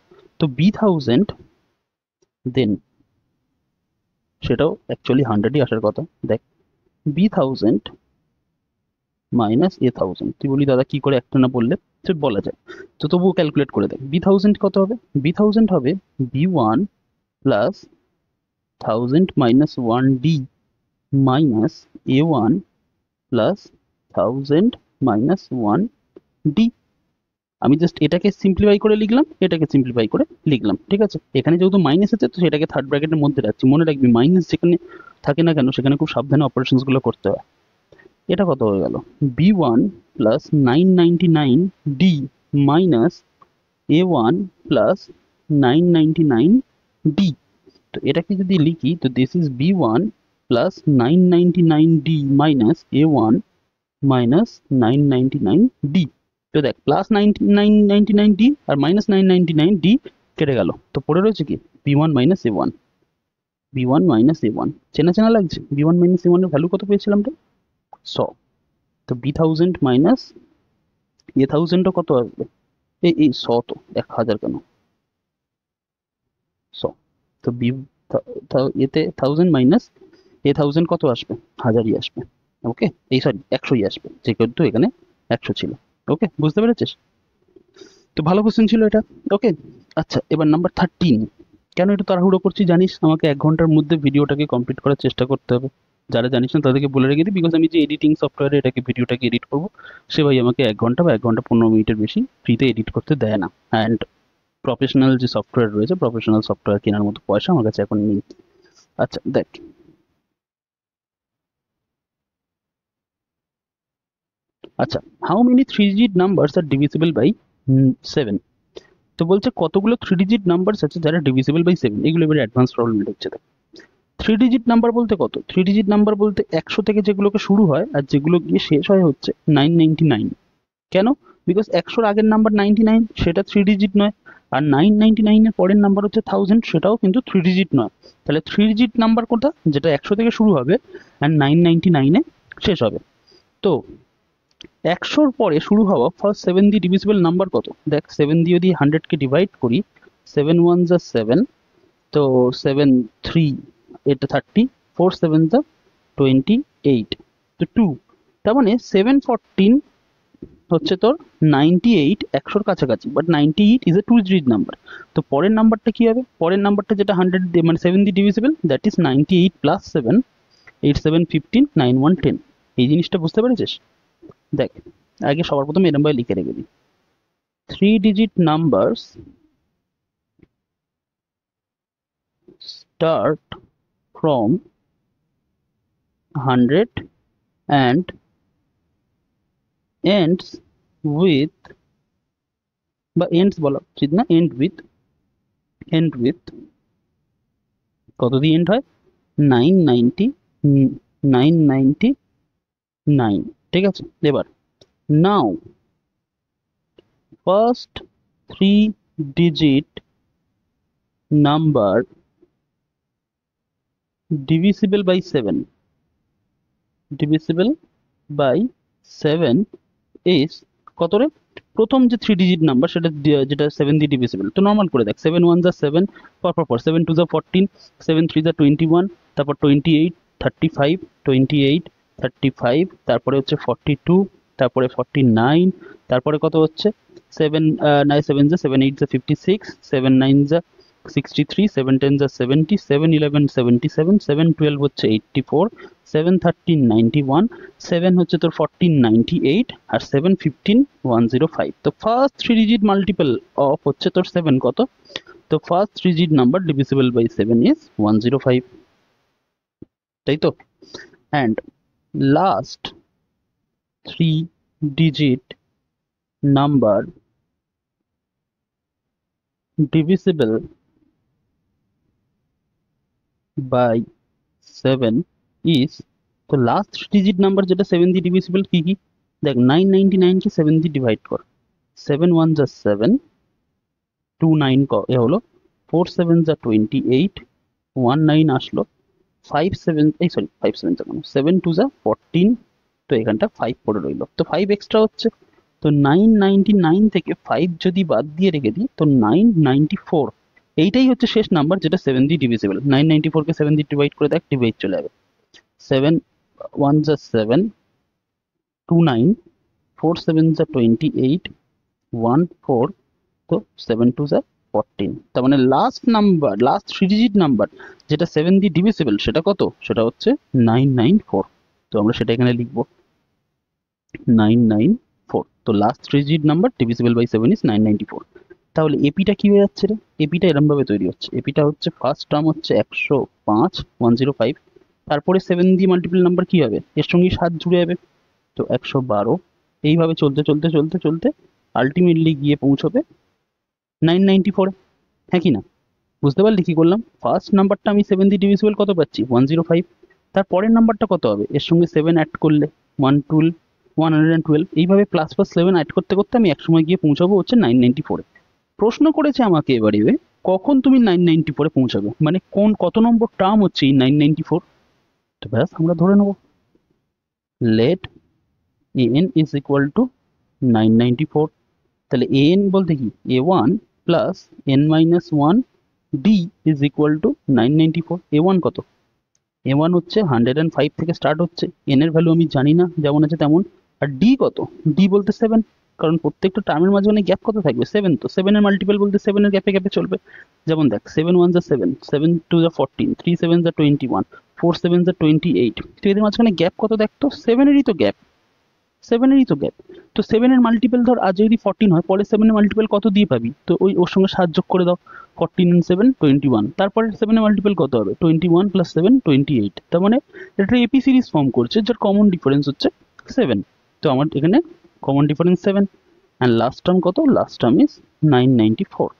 তো B1000 দেন সেটাও অ্যাকচুয়ালি 100ই আসার কথা। দেখ B1000 মাইনাস A1000, তুই বলি দাদা কি করে একটা না বললে? তো বলা যায়, তো তবুও ক্যালকুলেট করে দেখ। B1000 কত হবে? B1000 হবে B1 plus 1000 minus 1D minus A1 plus 1000 minus 1D। আমি জাস্ট এটাকে সিম্পলিফাই করে লিখলাম, এটাকে সিম্পলিফাই করে লিখলাম, ঠিক আছে? এখানে যেহেতু মাইনাস আছে তো সেটাকে থার্ড ব্র্যাকেটের মধ্যে রাখছি। মনে রাখবি মাইনাস যেখানে থাকে না কেন সেখানে খুব সাবধানে অপারেশনসগুলো করতে হয়। এটা কত হয়ে গেল? B1 plus 999D minus A1 plus 999D। তো এটাকে যদি লিখি তো this is B1 plus 999D minus A1 minus 999D। তো দেখ প্লাস 999D আর মাইনাস 999D কেটে গেল, তো পড়ে রয়েছে কি? B1 minus A1, B1 minus A1। চেনা চেনা লাগছে? B1 মাইনাস A1 এর ভ্যালু কত পেয়েছিলাম রে? 100। তো B1000 মাইনাস A1000 কত আসবে? এই 100, তো 1000 কেন? 100। তো বি এতে 1000 মাইনাস A1000 কত আসবে? 1000ই আসবে। ওকে, এই সরি 100ই আসবে, যেহেতু এখানে 100 ছিল। ওকে, বুঝতে পেরেছিস? তো ভালো কোশ্চেন ছিল এটা। ওকে, আচ্ছা এবার নাম্বার 13। কেন এটা তাড়াহুড়ো করছি জানিস? আমাকে 1 ঘন্টার মধ্যে ভিডিওটাকে কমপ্লিট করার চেষ্টা করতে হবে। যারা জানিস না তাদেরকে বলে রেখে দিই, বিকজ আমি যে এডিটিং সফটওয়্যারে এটাকে ভিডিওটাকে এডিট করবো, সে ভাই আমাকে 1 ঘন্টা বা 1 ঘন্টা 15 মিনিটের বেশি ফ্রিতে এডিট করতে দেয় না। অ্যান্ড প্রফেশনাল যে সফটওয়্যার রয়েছে, প্রফেশনাল সফটওয়্যার কেনার মতো পয়সা আমার কাছে এখন নেই। আচ্ছা দেখ, আচ্ছা how many 3 digit numbers are divisible by 7? তো বলছে কতগুলো 3 ডিজিট নাম্বারস আছে যারা ডিভিজিবল বাই 7। এগুলো এবার অ্যাডভান্স প্রবলেম হচ্ছে। 3 ডিজিট নাম্বার বলতে কত? 3 ডিজিট নাম্বার বলতে 100 থেকে যেগুলোকে শুরু হয় আর যেগুলো গিয়ে শেষ হয় হচ্ছে 999। কেন? বিকজ 100-র আগের নাম্বার 99, সেটা 3 ডিজিট নয়। আর 999-এর পরের নাম্বার হচ্ছে 1000, সেটাও কিন্তু 3 ডিজিট নয়। তাহলে 3 ডিজিট নাম্বার কোনটা? যেটা 100 থেকে শুরু হবে আর 999-এ শেষ হবে। তো 100-র পরে শুরু হওয়া ফার্স্ট 7 দিয়ে ডিভিজিবল নাম্বার কত? দেখ 7 দিয়ে যদি 100-কে ডিভাইড করি, 7 1 যা 7, তো 7 3 এটা 30, 4 7 যা 28, তো 2। তার মানে 714 হচ্ছে তোর 98, 100-র কাছাকাছি, but 98 is a 2 digit number. তো পরের নাম্বারটা কি হবে? পরের নাম্বারটা যেটা 100 দিয়ে মানে 7 দিয়ে ডিভিজিবল, দ্যাট ইজ 98 প্লাস 7, 8 7 15, 9 1 10। এই জিনিসটা বুঝতে পেরেছিস? দেখ আগে সবার প্রথমে এরম ভাবে লিখে রেখে দিই, 3 digit numbers start from 100 and ends with, বা ends বলা উচিত না, end with কত দিয়ে এন্ড হয়? 999, ঠিক আছে? এবার নাও first 3 digit number divisible by 7, divisible by 7 is কত রে? প্রথম যে 3 ডিজিট নাম্বার সেটা যেটা 7 দিয়ে ডিভিজিবল, তো নর্মাল করে দেখ, 7 1 যা 7, পর 7 2 যা 14, 7 3 যা 21, তারপর 28 35 28 35, তারপরে হচ্ছে 42, তারপরে 49, তারপরে কত হচ্ছে 7 9 7 যা 7 8 যা 56, 7 9 যা 63, 7 10 যা 70, 7 11 77, 7 12 হচ্ছে 84, 7 13 91, 7 হচ্ছে তোর 14 98, আর 7 15 105। তো first three digit multiple of হচ্ছে তোর 7 কত? তো first three digit number divisible by 7 is 105, তাই তো? And last three digit number divisible by 7 is, তো লাস্ট ডিজিট নাম্বার যেটা 7 দিয়ে ডিভিজিবল কি কি দেখ, 999 কে 7 দিয়ে ডিভাইড কর, 7 1 যা 7, 2 9 এ হলো, 4 7 যা 28, 1 9 আসলো, 5 7 এই সরি 5 7 যা মানে 7 2 যা 14, তো এখানটা 5 পড়ে রইলো, তো 5 এক্সট্রা হচ্ছে, তো 999 থেকে 5 যদি বাদ দিয়ে রেখে দিই তো 994, এইটাই হচ্ছে শেষ নাম্বার যেটা 7 দিয়ে ডিভিজিবল। 994 কে 7 দিয়ে ডিভাইড করে দেখ, ডিভাইড চলে যাবে, 7 1 যা 7, 2 9, 4 7 যা 28, 1 4, তো 7 2 যা 14, তার মানে last number, last three digit number যেটা 7 দিয়ে ডিভিজিবল সেটা কত? সেটা হচ্ছে 994, তো আমরা সেটা এখানে লিখবো 994, তো last three digit number divisible by 7 is 994। তাহলে এপিটা কি হয়ে যাচ্ছে রে? এপিটা এরকম ভাবে তৈরি হচ্ছে, এপিটা হচ্ছে ফার্স্ট টার্ম হচ্ছে 105 105, তারপরে 7 দিয়ে মাল্টিপল নাম্বার কি হবে, এর সঙ্গে 7 জুড়ে যাবে, তো 112, এইভাবে চলতে চলতে চলতে চলতে আলটিমেটলি গিয়ে পৌঁছবে 994, হ্যাঁ কি না? বুঝতে পারলি কি করলাম? ফার্স্ট নাম্বারটা আমি 7 দিয়ে ডিভিজিবল কত পাচ্ছি 105, তার পরের নাম্বারটা কত হবে, এর সঙ্গে 7 অ্যাড করলে 112, 112, এইভাবে প্লাস প্লাস 7 অ্যাড করতে করতে আমি একসময় গিয়ে পৌঁছাবো হচ্ছে 994। প্রশ্ন করেছে আমাকে এবারে, কখন তুমি 994 পৌঁছাবে, মানে কোন কত নম্বর টার্ম হচ্ছে এই 994, তো ব্যাস আমরা ধরে নেব late an is equal to 994, তাহলে an বলতে কি a1 plus n minus 1 d is equal to 994, a1 কত, a1 হচ্ছে 105 থেকে স্টার্ট হচ্ছে, n এর ভ্যালু আমি জানি না, যেমন আছে তেমন, আর d কত, d বলতে 7, কারণ প্রত্যেকটা টার্মের মাঝখানে গ্যাপ কত থাকবে 7, তো 7 এর মাল্টিপল বলতে 7 এর গ্যাপে গ্যাপে চলবে, যেমন দেখ 7 1 যা 7, 7 2 যা 14, 3 7 যা 21, 4 7 যা 28, তো এদের মাঝখানে গ্যাপ কত দেখ, তো 7 এরই তো গ্যাপ, 7 এরই তো গ্যাপ, তো 7 এর মাল্টিপল ধর আজ যদি 14 হয়, পরে 7 এর মাল্টিপল কত দিয়ে পাবি, তো ওই ওর সঙ্গে 7 যোগ করে দাও, 14 and 7 21, তারপরে 7 এর মাল্টিপল কত হবে 21 প্লাস 7 28, তার মানে এটা এপি সিরিজ ফর্ম করছে যার কমন ডিফারেন্স হচ্ছে 7, তো আমার এখানে common difference 7, and last term কত, লাস্ট টার্ম ইজ 994,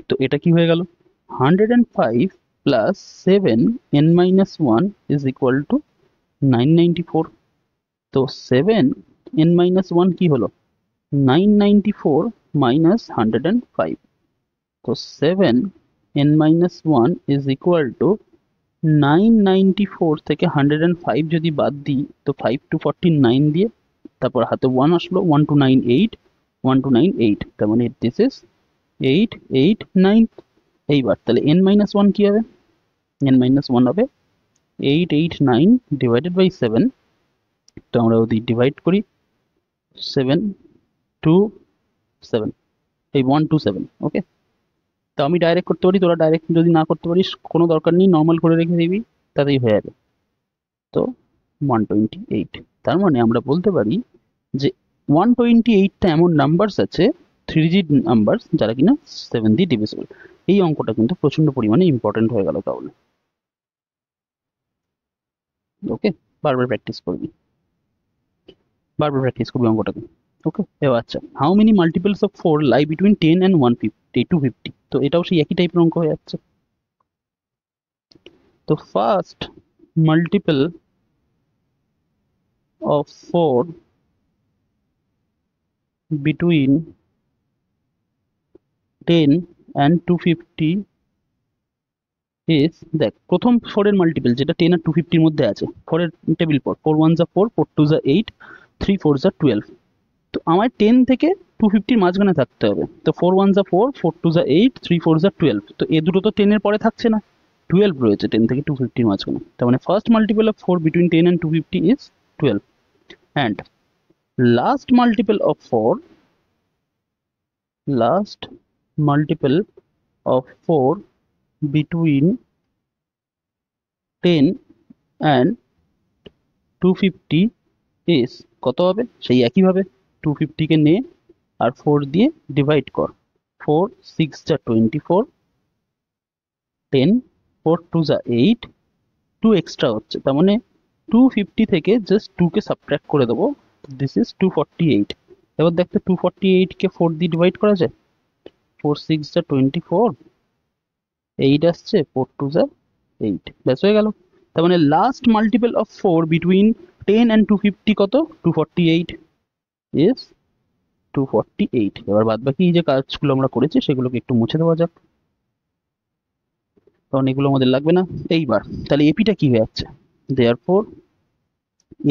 তো এটা কি হয়ে গেল 105 plus 7 n minus 1 is equal two 994, তো 7 n মাইনাস 1 কি হলো 994 মাইনাস 105, তো 7 n minus 1 is equal two 994 থেকে 105 যদি বাদ দিই তো 5 to 49 দিয়ে, তারপর হাতে 1 আসলো, 1298, 1298, তার মানে দিস ইজ 889, এইবার তাহলে n মাইনাস 1 কি হবে, n মাইনাস 1 হবে 889 ডিভাইডেড বাই 7, তো আমরা যদি ডিভাইড করি 7 2 7, এই 127, ওকে, তো আমি ডাইরেক্ট করতে পারি, তোরা ডাইরেক্ট যদি না করতে পারিস কোনো দরকার নেই, নর্মাল করে রেখে দিবি, তাতেই হয়ে যাবে, তো 128, তার মানে আমরা বলতে পারি যে 128টা এমন নাম্বারস আছে, থ্রি ডিজিট নাম্বারস, যারা কিনা 7 দিয়ে ডিভিজিবল। এই অঙ্কটা কিন্তু প্রচন্ড পরিমাণে ইম্পর্টেন্ট হয়ে গেল তাহলে, ওকে, বারবার প্র্যাকটিস করবি, বারবার প্র্যাকটিস করবি অঙ্কটাকে, ওকে। এবার আচ্ছা, how many multiples of 4 lie between 10 and 250, তো এটাও সেই একই টাইপের অঙ্ক হয়ে যাচ্ছে। তো first multiple of 4 between 10 and 250 is, দেখ প্রথম 4 এর মাল্টিপল যেটা 10 আর 250 এর মধ্যে আছে, 4 এর টেবিল পর, 4 1 যা 4, 4 2 যা 8, 3 4 যা 12, তো আমার 10 থেকে 250 মাঝখানে থাকতে হবে। তো 4 1 যা 4, 4 2 যা 8, 3 4 যা 12। তো এ দুটো তো 10 এর পরে থাকছে না, 12 রয়েছে 10 থেকে 250 মাঝখানে। তার মানে first multiple of 4 between 10 and 250 is 12, and last multiple of 4, last multiple of 4 between 10 and 250 is কত হবে? সেই একইভাবে 250 কে নে আর 4 দিয়ে ডিভাইড কর। 4 6 যা 24, 10, 4 2 যা 8, 2 এক্সট্রা হচ্ছে, তার মানে 250 থেকে জাস্ট 2 কে সাবট্রাক্ট করে দেবো, দিস ইজ 248। এবার দেখতে 248 কে 4 দিয়ে ডিভাইড করা যায়, 4 6 যা 24, 8 আসছে, 4 2 যা 8, ব্যাস হয়ে গেল। তার মানে last multiple of 4 between 10 and 250 কত? 248 ইজ 248। এবার বাদ বাকি যে কাজগুলো আমরা করেছি সেগুলোকে একটু মুছে দেওয়া যাক, কারণ এগুলো আমাদের লাগবে না। এইবার তাহলে এপিটা কি হয়ে যাচ্ছে? দেয়ারফর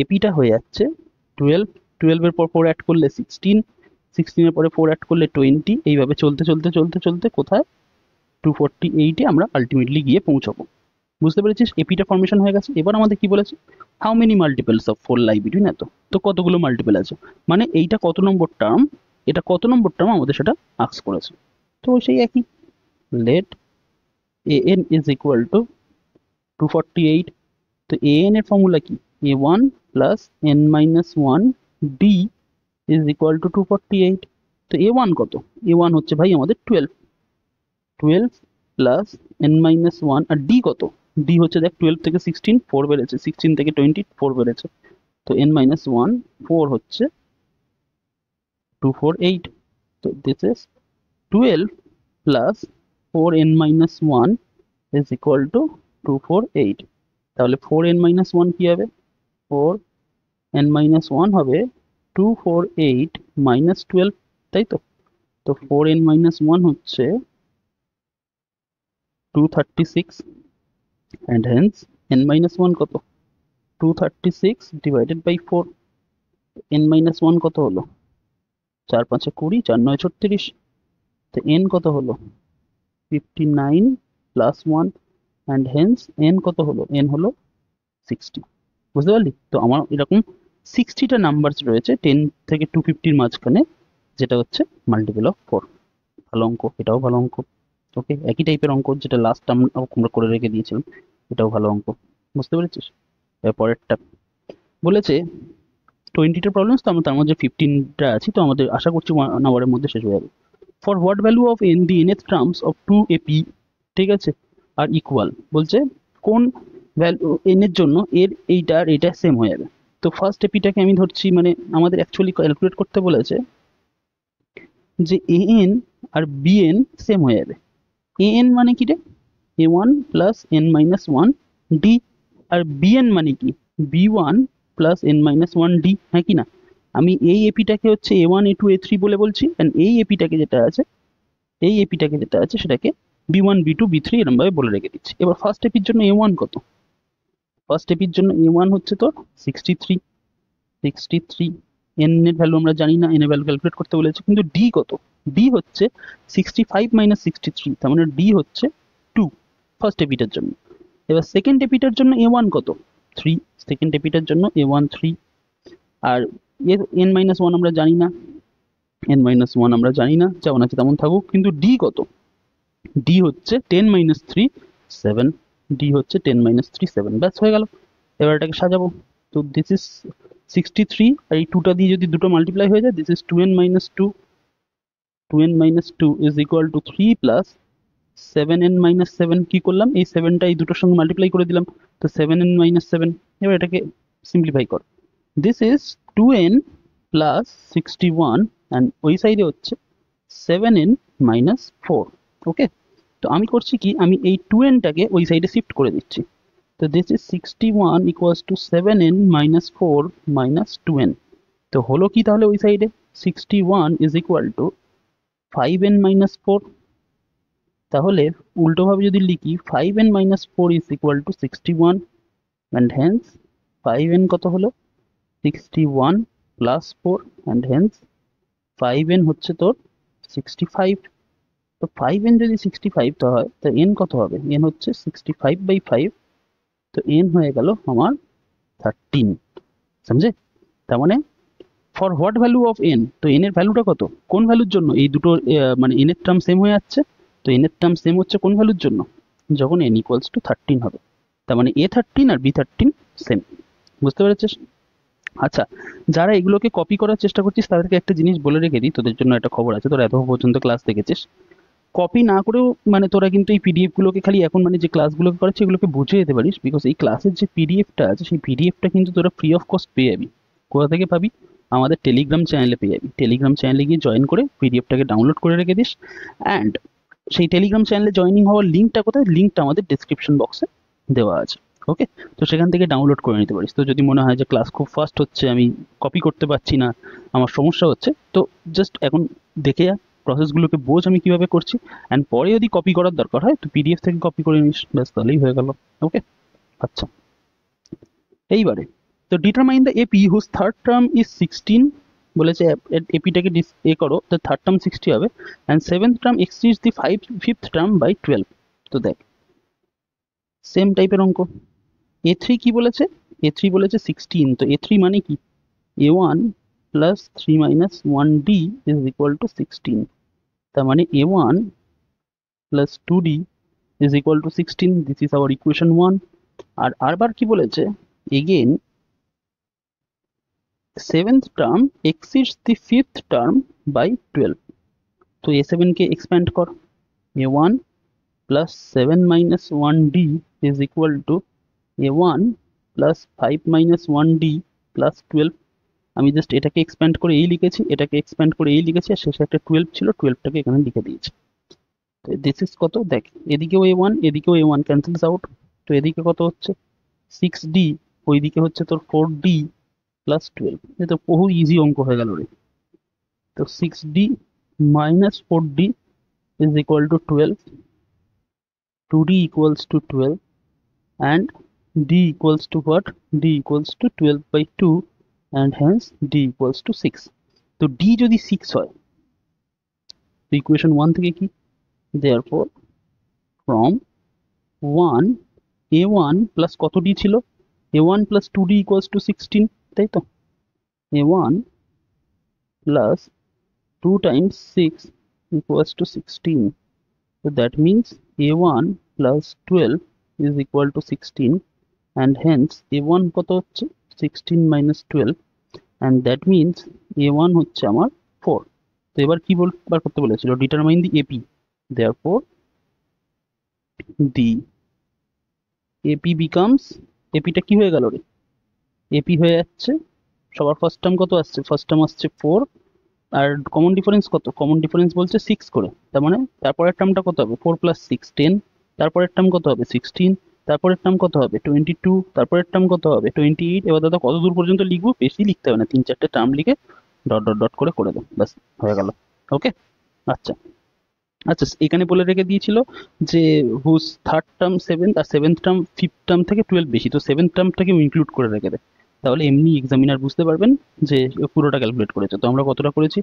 এপিটা হয়ে যাচ্ছে 12, 12 এর পর 4 অ্যাড করলে 16, 16 এর পরে 4 অ্যাড করলে 20, এইভাবে চলতে চলতে চলতে চলতে কোথায়? 248 এ আমরা আলটিমেটলি গিয়ে পৌঁছাবো। বুঝতে পেরেছিস? এপিটা ফর্মেশন হয়ে গেছে। এবার আমাদের কি বলেছে? How many multiples of 4 lie between এত, তো কতগুলো মাল্টিপল আছে, মানে এইটা কত নম্বর টার্ম, এটা কত নম্বর টার্ম আমাদের সেটা আস্ক করেছে। তো সেই একই, late an is equal to 248। তো an এর ফর্মুলা কি? a1 plus n minus 1 d is equal to 248। তো a1 কত? a1 হচ্ছে ভাই আমাদের 12, 12 প্লাস n মাইনাস 1, আর d কত? d হচ্ছে দেখ 12 থেকে 16 4 বেড়েছে, 16 থেকে 20 4 বেড়েছে, তো n মাইনাস 1 4 হচ্ছে 248। তো this is 12 plus 4n minus 1 is equal to 248। তাহলে 4n মাইনাস 1 কি হবে? 4n মাইনাস 1 হবে 248 মাইনাস 12, তাই তো? তো 4n মাইনাস 1 হচ্ছে 236, and hence n minus 1 কত? 236 divided by 4, n minus 1 কত হলো? 4 5 20, 4 9 36, তো n কত হলো? 59 plus 1, and hence n কত হলো? n হলো 60। বুঝতে পারলি? তো আমার এরকম 60টা নাম্বারস রয়েছে 10 থেকে 250 এর মাঝখানে, যেটা হচ্ছে মাল্টিপল অফ 4। ভালো অঙ্ক, এটাও ভালো অঙ্ক। ওকে, একই টাইপের অঙ্ক যেটা লাস্ট আমরা করে রেখে দিয়েছিলাম, এটাও ভালো অঙ্ক। বুঝতে পেরেছিস? এর পরেরটা বলেছে 20টা প্রবলেমস, তো আমরা তার মধ্যে 15টা আছি, তো আমাদের আশা করছি 1 আওয়ারের মধ্যে শেষ হয়ে যাবে। For what value of n the nth terms of 2ap, ঠিক আছে, আর ইকুয়াল, বলছে কোন ভ্যালু n এর জন্য এর এইটা আর এটা সেম হয়ে যাবে। তো ফার্স্ট এপিটাকে আমি ধরছি, মানে আমাদের অ্যাকচুয়ালি ক্যালকুলেট করতে বলেছে যে an আর bn সেম হয়ে যাবে। an মানে কি রে? a1 plus n minus 1 d, আর bn মানে কি? b1 plus n minus 1 d, হ্যাঁ কি না? আমি এই এপিটাকে হচ্ছে a1 a2 a3 বলে বলছি, এন্ড এই এপিটাকে যেটা আছে, এই এপিটাকে যেটা আছে সেটাকে b1 b2 b3 এরকম ভাবে বলে রেখে দিচ্ছি। এবার ফার্স্ট এপির জন্য a1 কত? ফার্স্ট এপির জন্য a1 হচ্ছে তোর 63, 63। n এর ভ্যালু আমরা জানি না, n এর ভ্যালু ক্যালকুলেট করতে বলেছে, কিন্তু d কত? d হচ্ছে 65 মাইনাস 63, তার মানে d হচ্ছে 2 ফার্স্ট এপিটার জন্য। এবার সেকেন্ড এপিটার জন্য a1 কত? 3, সেকেন্ড এপিটার জন্য a1 3, আর এর n মাইনাস 1 আমরা জানি না, n মাইনাস 1 আমরা জানি না, যেমন আছে তেমন থাকুক, কিন্তু d কত? d হচ্ছে 10 মাইনাস 3 7, d হচ্ছে 10 মাইনাস 3 7, ব্যাস হয়ে গেল। এবার এটাকে সাজাবো, তো দিস ইজ 63, আর এই 2টা দিয়ে যদি দুটো মাল্টিপ্লাই হয়ে যায়, this is 2n minus 2, 2n minus 2 is equal two 3 plus 7n minus 7, কি করলাম? এই 7টা এই দুটোর সঙ্গে মাল্টিপ্লাই করে দিলাম, তো 7n মাইনাস 7। এবার এটাকে সিম্পলিফাই কর, this is 2n plus 61, and ওই সাইডে হচ্ছে 7n মাইনাস 4। ওকে, তো আমি করছি কি, আমি এই 2nটাকে ওই সাইডে শিফট করে দিচ্ছি, তো this is 61 equals to 7n minus 4 minus 2n। তো হলো কি তাহলে ওই সাইডে? 61 is equal two 5n minus 4। তাহলে উল্টোভাবে যদি লিখি, 5n minus 4 is equal two 61, and hence 5n কত হলো? 61 প্লাস 4, অ্যান্ড হেন্স 5n হচ্ছে তোর 65। তো 5n যদি 65 তো হয়, তো n কত হবে? n হচ্ছে 65/5, তো n হয়ে গেল আমার 13। समझे? তার মানে for what value of n, তো n এর ভ্যালুটা কত, কোন ভ্যালুর জন্য? এই দুটো মানে n এর টার্ম সেম হয়ে যাচ্ছে, তো n এর টার্ম সেম হচ্ছে কোন ভ্যালুর জন্য? যখন n ইকুয়ালস টু 13 হবে। তার মানে a13 আর b13 সেম। বুঝতে পেরেছিস? আচ্ছা, যারা এগুলোকে কপি করার চেষ্টা করছিস তাদেরকে একটা জিনিস বলে রেখে দিই, তোদের জন্য একটা খবর আছে, তোরা এত পর্যন্ত ক্লাস দেখেছিস, কপি না করেও মানে তোরা কিন্তু এই পিডিএফ গুলোকে খালি এখন মানে যে ক্লাসগুলোকে করাচ্ছি এগুলোকে বুঝে যেতে পারিস, বিকজ এই ক্লাসের যে পিডিএফটা আছে সেই পিডিএফটা কিন্তু তোরা ফ্রি অফ কস্ট পেয়ে যাবি। কোথা থেকে পাবি? আমাদের টেলিগ্রাম চ্যানেলে পেয়ে যাবি। টেলিগ্রাম চ্যানেলে গিয়ে জয়েন করে পিডিএফটাকে ডাউনলোড করে রেখে দিস। অ্যান্ড সেই টেলিগ্রাম চ্যানেলে জয়েনিং হওয়ার লিঙ্কটা কোথায়? লিঙ্কটা আমাদের ডিসক্রিপশন বক্সে দেওয়া আছে। ওকে, তো সেখান থেকে ডাউনলোড করে নিতে পারিস। তো যদি মনে হয় যে ক্লাস খুব ফাস্ট হচ্ছে, আমি কপি করতে পারছি না, আমার সমস্যা হচ্ছে, তো জাস্ট এখন দেখে যা, প্রসেসগুলোকে বোঝ আমি কিভাবে করছি, অ্যান্ড পরে যদি কপি করার দরকার হয় তো পিডিএফ থেকে কপি করে নিস, ব্যাস তাহলেই হয়ে গেল। ওকে, আচ্ছা, এইবারে তো determine the AP whose third term is 16, বলেছে এপিটাকে এ করো, তো থার্ড টার্ম 60 হবে, and seventh term exceeds the fifth term by 12। তো দেখ সেম টাইপের অঙ্ক। a3 কি বলেছে? a3 বলেছে 16, তো a3 মানে কি? a1 plus 3 minus 1d is equal to 16। তার মানে a1 plus 2d is equal to 16, this is our equation 1। আর আরবার কি বলেছে? Again seventh term exceeds the fifth term by 12। তো a7 কে এক্সপ্যান্ড কর, a1 plus 7 minus 1d is equal to a1 plus 5 minus 1d plus 12। আমি just এটাকে expand করে এই লিখেছি, এটাকে এক্সপ্যান্ড করে এই লিখেছি, আর শেষে একটা 12 ছিল, 12টাকে এখানে লিখে দিয়েছি। তো দিস ইজ কত? দেখ এদিকেও a1 এদিকেও a1 ক্যান্সেলস আউট, তো এদিকে কত হচ্ছে 6d, ওইদিকে হচ্ছে তোর 4d প্লাস 12। এ তো বহু ইজি অঙ্ক হয়ে গেল রে। তো 6d minus 4d is equal two 12, 2d equals to 12, and d equals to what? d equals to 12 by 2, and hence d equals to 6. তো d যদি 6 হয় তো ইকুয়েশন 1 থেকে কি? therefore from 1 a1 প্লাস কত d ছিল? a1 plus 2d equals to 16, তাই তো? a1 plus 2 times 6 equals to 16, so that means a1 plus 12 is equal to 16, and hence a1 কত হচ্ছে 16 minus 12, and that means a1 হচ্ছে আমার 4। তো এবার কি বার করতে বলেছিল? Determine the AP, therefore the ap becomes, এপিটা কি হয়ে গেল রে? এপি হয়ে যাচ্ছে সবার ফার্স্ট টার্ম কত আসছে? ফার্স্ট টার্ম আসছে 4, আর কমন ডিফারেন্স কত? কমন ডিফারেন্স বলছে 6 করে, তার মানে তারপরের টার্মটা কত হবে? 4 প্লাস 6 10, তারপরের টার্ম কত হবে? 16, তারপরের টার্ম কত হবে? 22, তারপরের টার্ম কত হবে? 28। এবার দাদা কত দূর পর্যন্ত লিখবো? বেশি লিখতে হবে না, 3-4টে টার্ম লিখে ডট ডট ডট করে দেবো, ব্যাস হয়ে গেল। ওকে, আচ্ছা আচ্ছা, এখানে বলে রেখে দিয়েছিল যে হুজ থার্ড টার্ম 7, আর সেভেন্থ টার্ম ফিফথ টার্ম থেকে 12 বেশি, তো সেভেন্থ টার্মটাকে ইনক্লুড করে রেখে দেয়, তাহলে এমনি এক্সামিনার বুঝতে পারবেন যে পুরোটা ক্যালকুলেট করেছে। তো আমরা কতটা করেছি?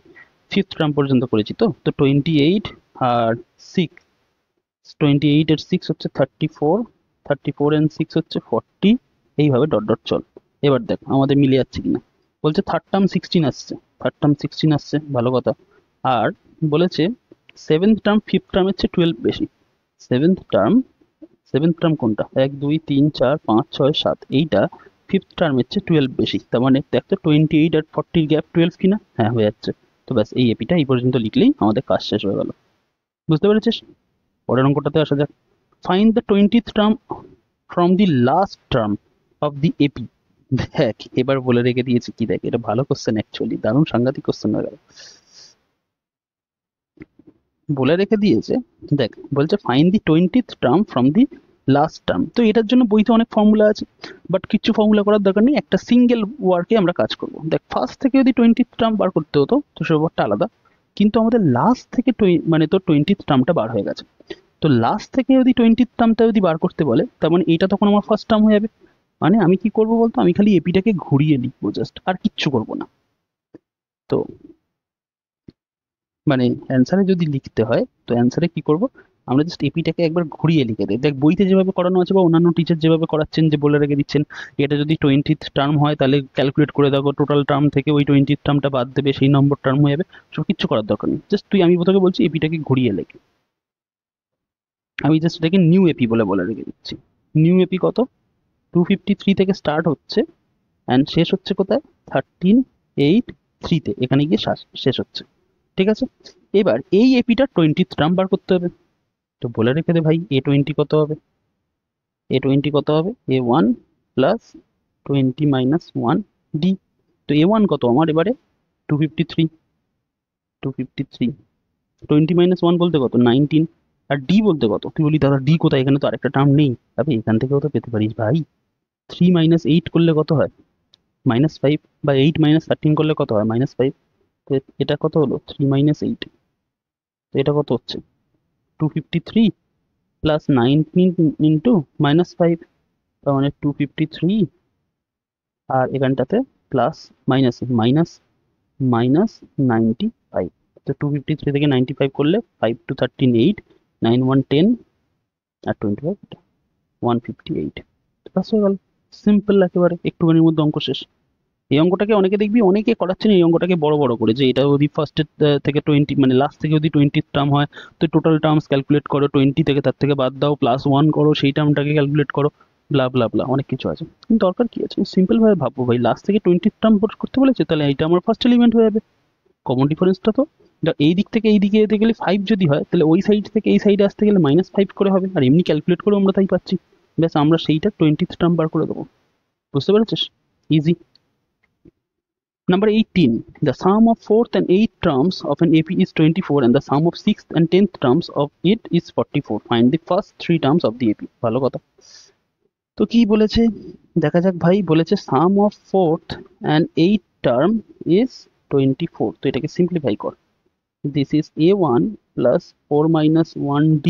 ফিফথ টার্ম পর্যন্ত করেছি। তো তো 28 আর 6, 28 এর 6 হচ্ছে 34, 34 এন্ড 6 হচ্ছে 40, এইভাবে ডট ডট চল। এবার দেখ আমাদের মিলে যাচ্ছে কিনা। বলছে থার্ড টার্ম 16 আসছে, থার্ড টার্ম 16 আসছে, ভালো কথা। আর বলেছে সেভেন্থ টার্ম ফিফথ টার্মের চেয়ে 12 বেশি। সেভেন্থ টার্ম কোনটা? 1 2 3 4 5 6 7, এইটা ফিফথ টার্মের চেয়ে 12 বেশি। তার মানে দেখ তো 28 আর 40 গ্যাপ 12 কিনা? হ্যাঁ হয়ে যাচ্ছে। তো ব্যাস এই এপিটা এই পর্যন্ত লিখলেই আমাদের কাজ শেষ হয়ে গেল। বুঝতে পেরেছিস? পরের অঙ্কটাতে আসা যাক। Find the 20th term from the last term of the AP. দেখ এবার বলে রেখে দিয়েছি কি, দেখ এটা ভালো কোশ্চেন, অ্যাকচুয়ালি দারুণ সাংঘাতিক কোশ্চেন হয়ে গেল। বলে রেখে দিয়েছে, দেখ বলছে find the 20th term from the last term. তো এটার জন্য বইতে অনেক ফর্মুলা আছে, বাট কিছু ফর্মুলা করার দরকার নেই, একটা সিঙ্গেল ওয়ার্কে আমরা কাজ করব। দেখ ফার্স্ট থেকে যদি 20th টার্ম বার করতে হতো তো সে ব্যাপারটা আলাদা, কিন্তু আমাদের লাস্ট থেকে মানে তোর 20th টার্মটা বার হয়ে গেছে। তো লাস্ট থেকে যদি 20th টার্মটা যদি বার করতে বলে, তার মানে এটা তখন আমার ফার্স্ট টার্ম হয়ে যাবে। মানে আমি কি করবো বলতো? আমি খালি এপিটাকে ঘুরিয়ে লিখবো জাস্ট, আর কিচ্ছু করবো না। তো মানে অ্যান্সারে যদি লিখতে হয় তো অ্যান্সারে কি করব, আমরা জাস্ট এপিটাকে একবার ঘুরিয়ে লিখে দিই। দেখ বইতে যেভাবে করানো আছে বা অন্যান্য টিচার যেভাবে করাচ্ছেন, যে বলে রেখে দিচ্ছেন এটা যদি 20th টার্ম হয় তাহলে ক্যালকুলেট করে দেখো টোটাল টার্ম থেকে ওই 20th টার্মটা বাদ দেবে, সেই নম্বর টার্ম হয়ে যাবে। সব কিচ্ছু করার দরকার নেই, জাস্ট আমি তোকে বলছি এপিটাকে ঘুরিয়ে লেখ। আমি জাস্ট এটাকে নিউ এপি বলে রেখে দিচ্ছি। নিউ এপি কত, 253 থেকে স্টার্ট হচ্ছে অ্যান্ড শেষ হচ্ছে কোথায়, 1383-তে, এখানে গিয়ে শেষ হচ্ছে। ঠিক আছে, এবার এই এপিটা 20th টার্ম বার করতে হবে। তো বলে রেখে দে ভাই, A20 কত হবে, A20 কত হবে, A1 প্লাস 20 মাইনাস 1D। তো A1 কত আমার এবারে, 253, 253, 20 মাইনাস 1 বলতে কত, 19, আর ডি বলতে কত, তুই বলি দাদা ডি কোথায়, এখানে তো আরেকটা টার্ম নেই। তবে এখান থেকেও তো পেতে পারিস ভাই, 3 মাইনাস 8 করলে কত হয়, -5, বা 8 মাইনাস 13 করলে কত হয়, -5। তো এটা কত হলো, 3 মাইনাস 8, তো এটা কত হচ্ছে, 253 প্লাস 19 ইন্টু -5, তার মানে 253, আর এখানটাতে প্লাস মাইনাস মাইনাস মাইনাস 95। তো 253 থেকে 95 করলে 5 টু 13 8, 9 1 10, আর 25 158। বাস হয়ে গেল, সিম্পল একেবারে, একটুখানির মধ্যে অঙ্ক শেষ। এই অঙ্কটাকে অনেকে দেখবি অনেকে করাচ্ছেন এই অঙ্কটাকে বড় বড় করে, যে এটা যদি ফার্স্টের থেকে 20 মানে লাস্ট থেকে যদি 20 টার্ম হয় তো টোটাল টার্মস ক্যালকুলেট করো, 20 থেকে তার থেকে বাদ দাও, +1 করো, সেই টার্মটাকে ক্যালকুলেট করো, ব্লা ব্লা ব্লা, অনেক কিছু আছে। কিন্তু দরকার কি আছে, সিম্পল ভাবে ভাববো ভাই, লাস্ট থেকে 20 টার্ম করতে বলেছে, তাহলে এটা আমার ফার্স্ট এলিমেন্ট হয়ে যাবে। কমন ডিফারেন্সটা তো এই দিক থেকে এই দিকে যেতে গেলে 5 যদি হয়, তাহলে ওই সাইড থেকে এই সাইডে আসতে গেলে -5 করে হবে, আর এমনি ক্যালকুলেট করে আমরা তাই পাচ্ছি। ব্যাস, আমরা সেইটা 20th টার্ম বার করে দেবো। বুঝতে পেরেছিস, easy. Number 18. The sum of fourth and eighth terms of an AP is 24 and the sum of sixth and 10th terms of it is 44. Find the first three terms of the AP. ভালো কথা। তো কি বলেছে দেখা যাক ভাই, বলেছে sum of fourth and eighth term is 24। তো এটাকে সিম্পলিফাই কর। This is A1 plus 4 minus 1D,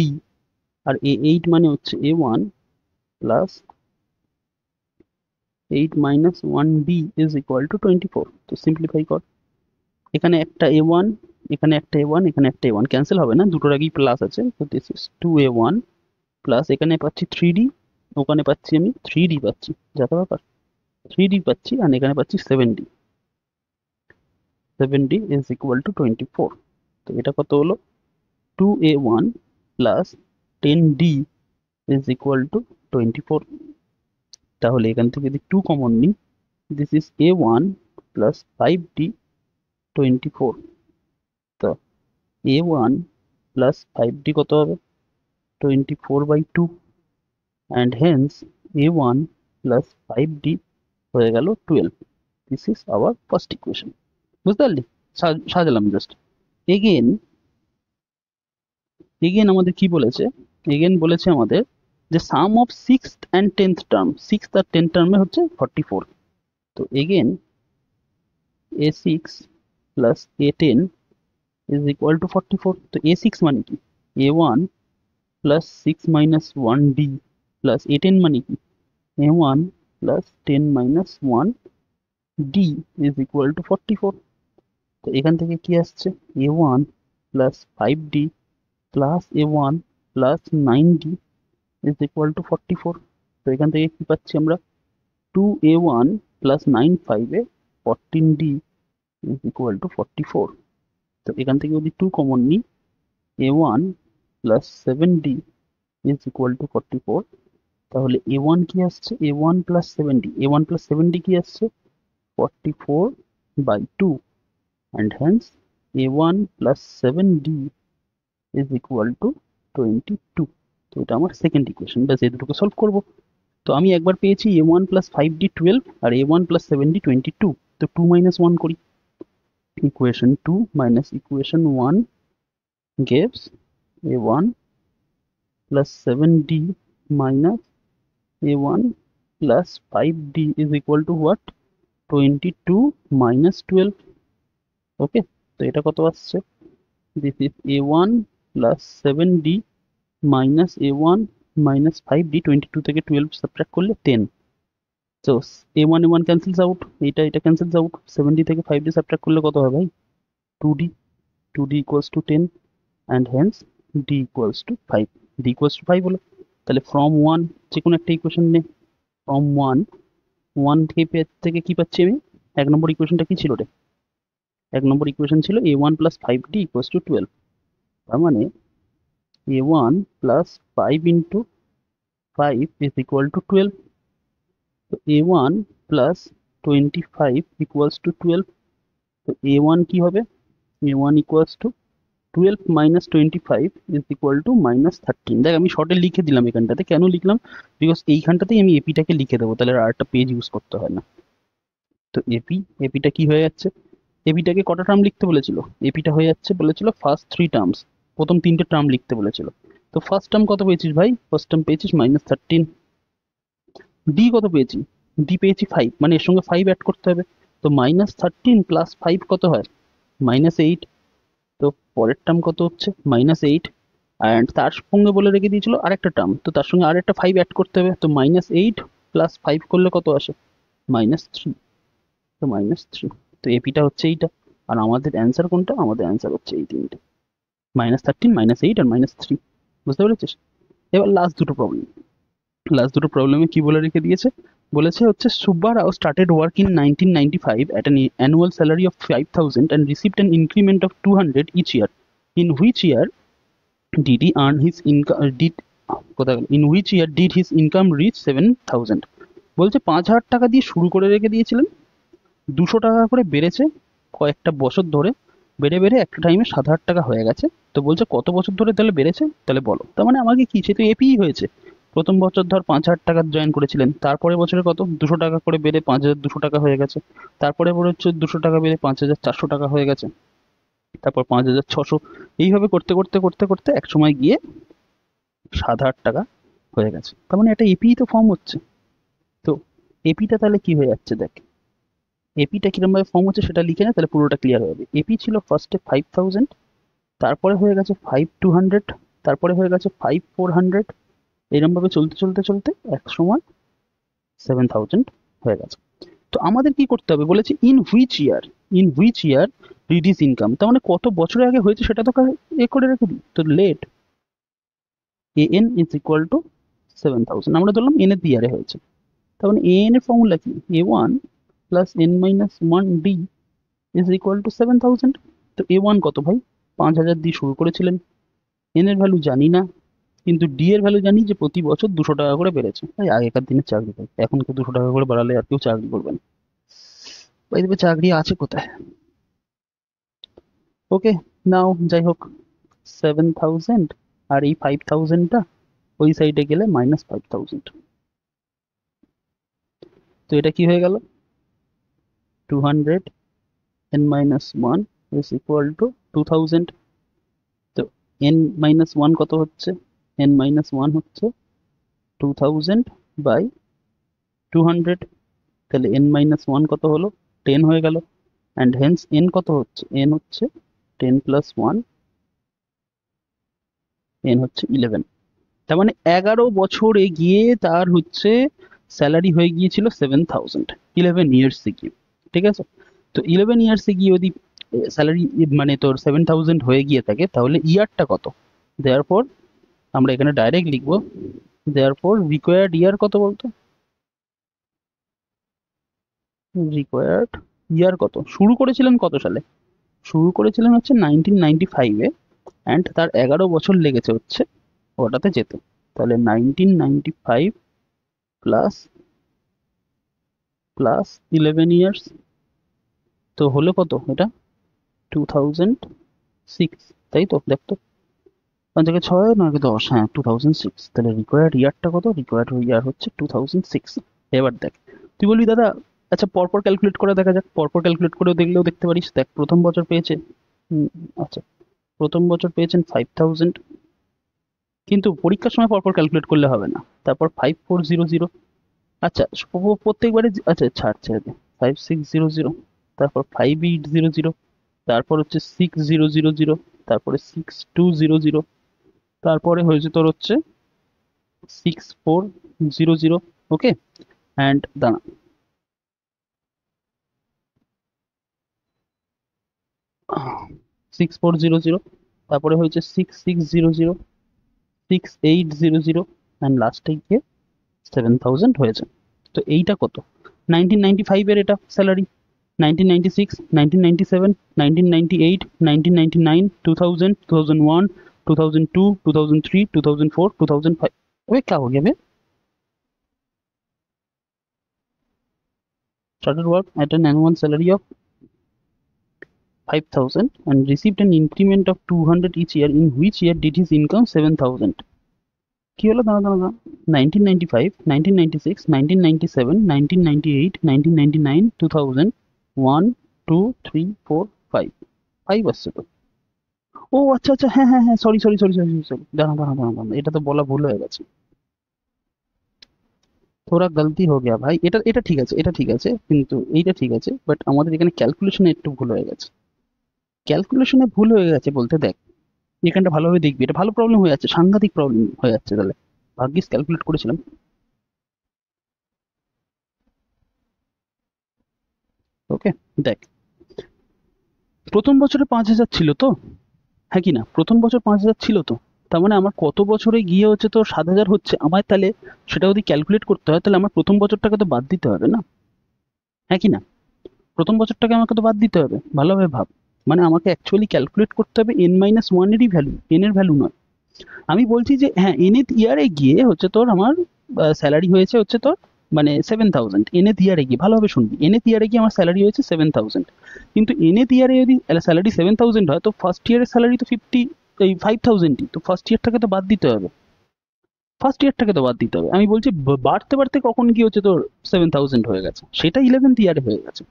R A8 মানে হচ্ছে A1 plus 8 minus 1D is equal to 24। তো সিম্পলিফাই কর, এখানে একটা A1, এখানে একটা A1, এখানে একটা A1 ক্যান্সেল হবে না, দুটোর আগেই প্লাস আছে। তো দিস ইজ 2A1 প্লাস এখানে পাচ্ছি 3D, ওখানে পাচ্ছি আমি 3D পাচ্ছি, যত ব্যাপার 3D পাচ্ছি, আর এখানে পাচ্ছি 7D। 7D is equal two 24। তো এটা কত হলো, 2A1 plus 10D is equal two 24। তাহলে এখান থেকে যদি 2 কমন নিই, this is A1 plus 5D 24। তো A1 প্লাস 5D কত হবে, 24/2, and hence A1 plus 5D হয়ে গেল 12। This is our first equation। বুঝতে পারলি, সাজালাম জাস্ট। এগেন আমাদের কি বলেছে, এগেন বলেছে আমাদের যে sum of sixth and 10th term, sixth আর 10th টার্মে হচ্ছে 44। তো again A6 plus A10 is equal to 44। তো A6 মানে কি, A1 plus 6 minus 1D plus A10 মানে কি, A1 plus 10 minus 1D is equal to 44। তো এখান থেকে কি আসছে, A1 plus 5D plus A1 plus 9D is equal to 44। তো এখান থেকে কি পাচ্ছি আমরা, 2A1 plus 9 5 A 14D is equal to 44। তো এখান থেকে যদি 2 কমন নিই, A1 plus 7D is equal to 44। তাহলে A1 কি আসছে, A1 plus 7D, A1 plus 7D কি আসছে, 44/2, and hence A1 plus 7D is equal to 22। তো এটা আমার সেকেন্ড ইকুয়েশন, ব্যাস এই দুটোকে সলভ করব। তো আমি একবার পেয়েছি A1 plus 5D 12 আর A1 plus 7D 22। তো 2 minus 1 করি, equation 2 minus equation 1 gives A1 plus 7D minus A1 plus 5D is equal to what, 22 minus 12। ওকে, তো এটা কত আসছে, this is A1 plus 7D minus A1 minus 5D, 22 থেকে 12 subtract করলে 10। তো A1 A1 cancels out, এটা ক্যান্সেলস out, 7D থেকে 5D subtract করলে কত হয় ভাই, 2D। 2d equals to 10 and hence d equals to 5. d equals to 5 হলো, তাহলে from 1 যে কোনো একটা ইকুয়েশন নে, from 1 থেকে কি পাচ্ছি আমি? এক নম্বর ইকুয়েশনটা কি ছিল রে? এক নম্বর ইকুয়েশন ছিল a1 plus 5d equals to 12, তার মানে a1 plus 5 into 5 is equal to 12. তো a1 plus 25 equals to 12. তো a1 কি হবে? a1 equals to 12 minus 25 is equal to minus 13. দেখ আমি শর্টে লিখে দিলাম এখানটাতে, কেন লিখলাম? বিকজ এইখানটাতেই আমি এপিটাকে লিখে দেবো, তাহলে আর একটা পেজ ইউজ করতে হয় না। তো এপিটা কি হয়ে যাচ্ছে? এপিটাকে কটা টার্ম লিখতে বলেছিল? এপিটা হয়ে যাচ্ছে বলেছিল ফার্স্ট 3 টার্মস, প্রথম 3টে টার্ম লিখতে বলেছিল। তো ফার্স্ট টার্ম কত পেয়েছিস ভাই? ফার্স্ট টার্ম পেয়েছিস -13। ডি কত পেয়েছি? ডি পেয়েছি 5, মানে এর সঙ্গে 5 অ্যাড করতে হবে। তো -13 প্লাস 5 কত হয়? -8। তো পরের টার্ম কত হচ্ছে? -8। অ্যান্ড তার সঙ্গে বলে রেখে দিয়েছিল আরেকটা টার্ম, তো তার সঙ্গে আরেকটা 5 অ্যাড করতে হবে। তো -8 প্লাস 5 করলে কত আসে? -3। তো -3। তো এপিটা হচ্ছে এইটা। আর আমাদের অ্যান্সার কোনটা? আমাদের অ্যান্সার হচ্ছে এই তিনটে, -13, -8 আর -3। বুঝতে পেরেছিস? এবার লাস্ট দুটো প্রবলেমে কি বলে রেখে দিয়েছে? বলেছে হচ্ছে Subba Rao started work in 1995 at an annual salary of 5,000 and received an increment of 200 each year. In which year did he earn his income? In which year did his income reach 7,000? বলছে 5,000 টাকা দিয়ে শুরু করে রেখে দিয়েছিলেন, 200 টাকা করে বেড়েছে কয়েকটা বছর ধরে, বেড়ে বেড়ে একটা টাইমে 7,000 টাকা হয়ে গেছে। তো বলছে কত বছর ধরে তাহলে বেড়েছে, তাহলে বলো। তার মানে আমাকে কি, সে তো এপিই হয়েছে। প্রথম বছর ধর 5,000 টাকা জয়েন করেছিলেন, তারপরে বছরে কত 200 টাকা করে বেড়ে 5,200 টাকা হয়ে গেছে, তারপরে পরে হচ্ছে 200 টাকা বেড়ে 5,400 টাকা হয়ে গেছে, তারপর 5,600, এইভাবে করতে করতে করতে করতে এক সময় গিয়ে 7,000 টাকা হয়ে গেছে। তার মানে একটা এপিই তো ফর্ম হচ্ছে। তো এপিটা তাহলে কি হয়ে যাচ্ছে দেখ, এপিটা কিরকম ভাবে ফর্ম হচ্ছে সেটা লিখে না, তাহলে পুরোটা ক্লিয়ার হয়ে যাবে। এপি ছিল ফার্স্টে 5,000, তারপরে হয়ে গেছে 5,200, তারপরে হয়ে গেছে 5,400, এরকম ভাবে চলতে চলতে চলতে এক সময় 7,000 হয়ে গেছে। তো আমাদের কি করতে হবে? বলেছে in which year reduce income, তার মানে কত বছরের আগে হয়েছে সেটা তো এ করে রেখে দিই। তো let an is equal to 7,000, আমরা ধরলাম এন এর ইয়ারে হয়েছে। তার মানে an এর ফর্মুলা কি? a1 plus n minus 1d is equal to 7,000। তো a1 কত ভাই? 5,000 দিয়ে শুরু করেছিলেন, n এর ভ্যালু জানি না, কিন্তু ডি এর ভ্যালু জানি যে প্রতি বছর 200 টাকা করে বেড়েছে। তাই আগেকার দিনের চাকরি ভাই, এখন কেউ 200 টাকা করে বাড়ালে আর কেউ চাকরি করবে না ভাই, দেবে চাকরি আছে কোথায়? ওকে, নাও যাই হোক 7,000 আর এই 5,000টা ওই সাইডে গেলে -5,000। তো এটা কি হয়ে গেল? 200 n minus 1 is equal to 2,000। তো n minus 1 কত হচ্ছে? n minus 1 হচ্ছে 2,000 বাই 200। তাহলে n minus 1 কত হলো? 10 হয়ে গেল। অ্যান্ড হেন্স n কত হচ্ছে? n হচ্ছে 10 প্লাস 1, n হচ্ছে 11। তার মানে 11 বছরে গিয়ে তার হচ্ছে স্যালারি হয়ে গিয়েছিল 7,000, 11 ইয়ার্সে গিয়ে। ঠিক আছে? তো 11 ইয়ার্সে গিয়ে যদি স্যালারি মানে তোর 7,000 হয়ে গিয়ে থাকে, তাহলে ইয়ারটা কত? দেয়ারফর আমরা এখানে ডাইরেক্ট লিখবো, দেয়ারফর রিকোয়ার্ড ইয়ার কত বলতো? রিকোয়ার্ড ইয়ার কত? শুরু করেছিলেন কত সালে? শুরু করেছিলেন হচ্ছে 1995-এ, অ্যান্ড তার 11 বছর লেগেছে হচ্ছে ওটাতে যেতে। তাহলে 1995 প্লাস প্লাস 11 ইয়ার্স, তো হলো কত এটা? 2006, তাই তো? দেখ তো, 5 থেকে 6 নয় 10, হ্যাঁ 2006। তাহলে রিকোয়ার্ড ইয়ারটা কত? রিকোয়ার্ড ইয়ার হচ্ছে 2006। এবার দেখ, তুই বলবি দাদা আচ্ছা পরপর ক্যালকুলেট করে দেখা যাক, পরপর ক্যালকুলেট করেও দেখলেও দেখতে পারিস। দেখ প্রথম বছর পেয়েছে, আচ্ছা প্রথম বছর পেয়েছেন 5,000, কিন্তু পরীক্ষার সময় পরপর ক্যালকুলেট করলে হবে না। তারপর 5,400, আচ্ছা প্রত্যেকবারে আচ্ছা ছাড় ছেড়ে দে, 5,600, তারপর 5,800, তারপর হচ্ছে 6,000, তারপরে 6,200, তারপরে হয়েছে তোর হচ্ছে 6,400। ওকে, অ্যান্ড দাঁড়া, 6400, তারপরে হয়েছে 6600, 6800, অ্যান্ড লাস্টে গিয়ে 7000 হয়েছে। তো এইটা কত? 1995 এর এটা স্যালারি, 1996, 1997, 1998, 1999, 2000, 2001, 2002, 2003, 2004, 2005। अबे क्या हो गया बे? Started work at an annual salary of 5,000 and received an increment of 200 each year. In which year did his income 7,000? কি হলো? দাঁড়া দাঁড়া দাঁড়া, 1995, 1996, 1997, 1998, 1999, 2000, 1, 2, 3, 4, 5, 5 আসছে তো। ও আচ্ছা আচ্ছা, হ্যাঁ হ্যাঁ হ্যাঁ, sorry sorry sorry sorry sorry, দাঁড়া দাঁড়া দাঁড়া দাঁড়া, এটা তো বলা ভুল হয়ে গেছে, থোড়া গলতি হো গয়া ভাই। এটা এটা ঠিক আছে, এটা ঠিক আছে, কিন্তু এইটা ঠিক আছে, বাট আমাদের এখানে ক্যালকুলেশনে একটু ভুল হয়ে গেছে। ক্যালকুলেশনে ভুল হয়ে গেছে বলতে, দেখ এখানটা ভালোভাবে দেখবি, এটা ভালো প্রবলেম হয়ে যাচ্ছে, সাংঘাতিক প্রবলেম হয়ে যাচ্ছে। তাহলে ভাগ্যিস ক্যালকুলেট করেছিলাম। ওকে, দেখ প্রথম বছরে 5,000 ছিল তো, হ্যাঁ কি না? প্রথম বছর 5,000 ছিল তো, তার মানে আমার কত বছরে গিয়ে হচ্ছে তো 7,000 হচ্ছে আমার। তাহলে সেটা যদি ক্যালকুলেট করতে হয়, তাহলে আমার প্রথম বছরটাকে তো বাদ দিতে হবে না, হ্যাঁ কি না? প্রথম বছরটাকে আমাকে তো বাদ দিতে হবে, ভালোভাবে ভাব। মানে আমাকে অ্যাকচুয়ালি ক্যালকুলেট করতে হবে n-1 এরই ভ্যালু, n এর ভ্যালু নয়। আমি বলছি যে হ্যাঁ, nth ইয়ারে গিয়ে হচ্ছে তোর আমার স্যালারি হয়েছে হচ্ছে তোর মানে 7,000, nth ইয়ারে গিয়ে, ভালোভাবে শুনবি, nth ইয়ারে গিয়ে আমার স্যালারি হয়েছে 7,000। কিন্তু nth ইয়ারে যদি স্যালারি 7,000 হয়, তো ফার্স্ট ইয়ারের স্যালারি তো 5,000ই, তো ফার্স্ট ইয়ারটাকে তো বাদ দিতে হবে, ফার্স্ট ইয়ারটাকে তো বাদ দিতে হবে। আমি বলছি বাড়তে বাড়তে কখন কি হচ্ছে তোর 7,000 হয়ে গেছে, সেটা 11th ইয়ারে হয়ে গেছে।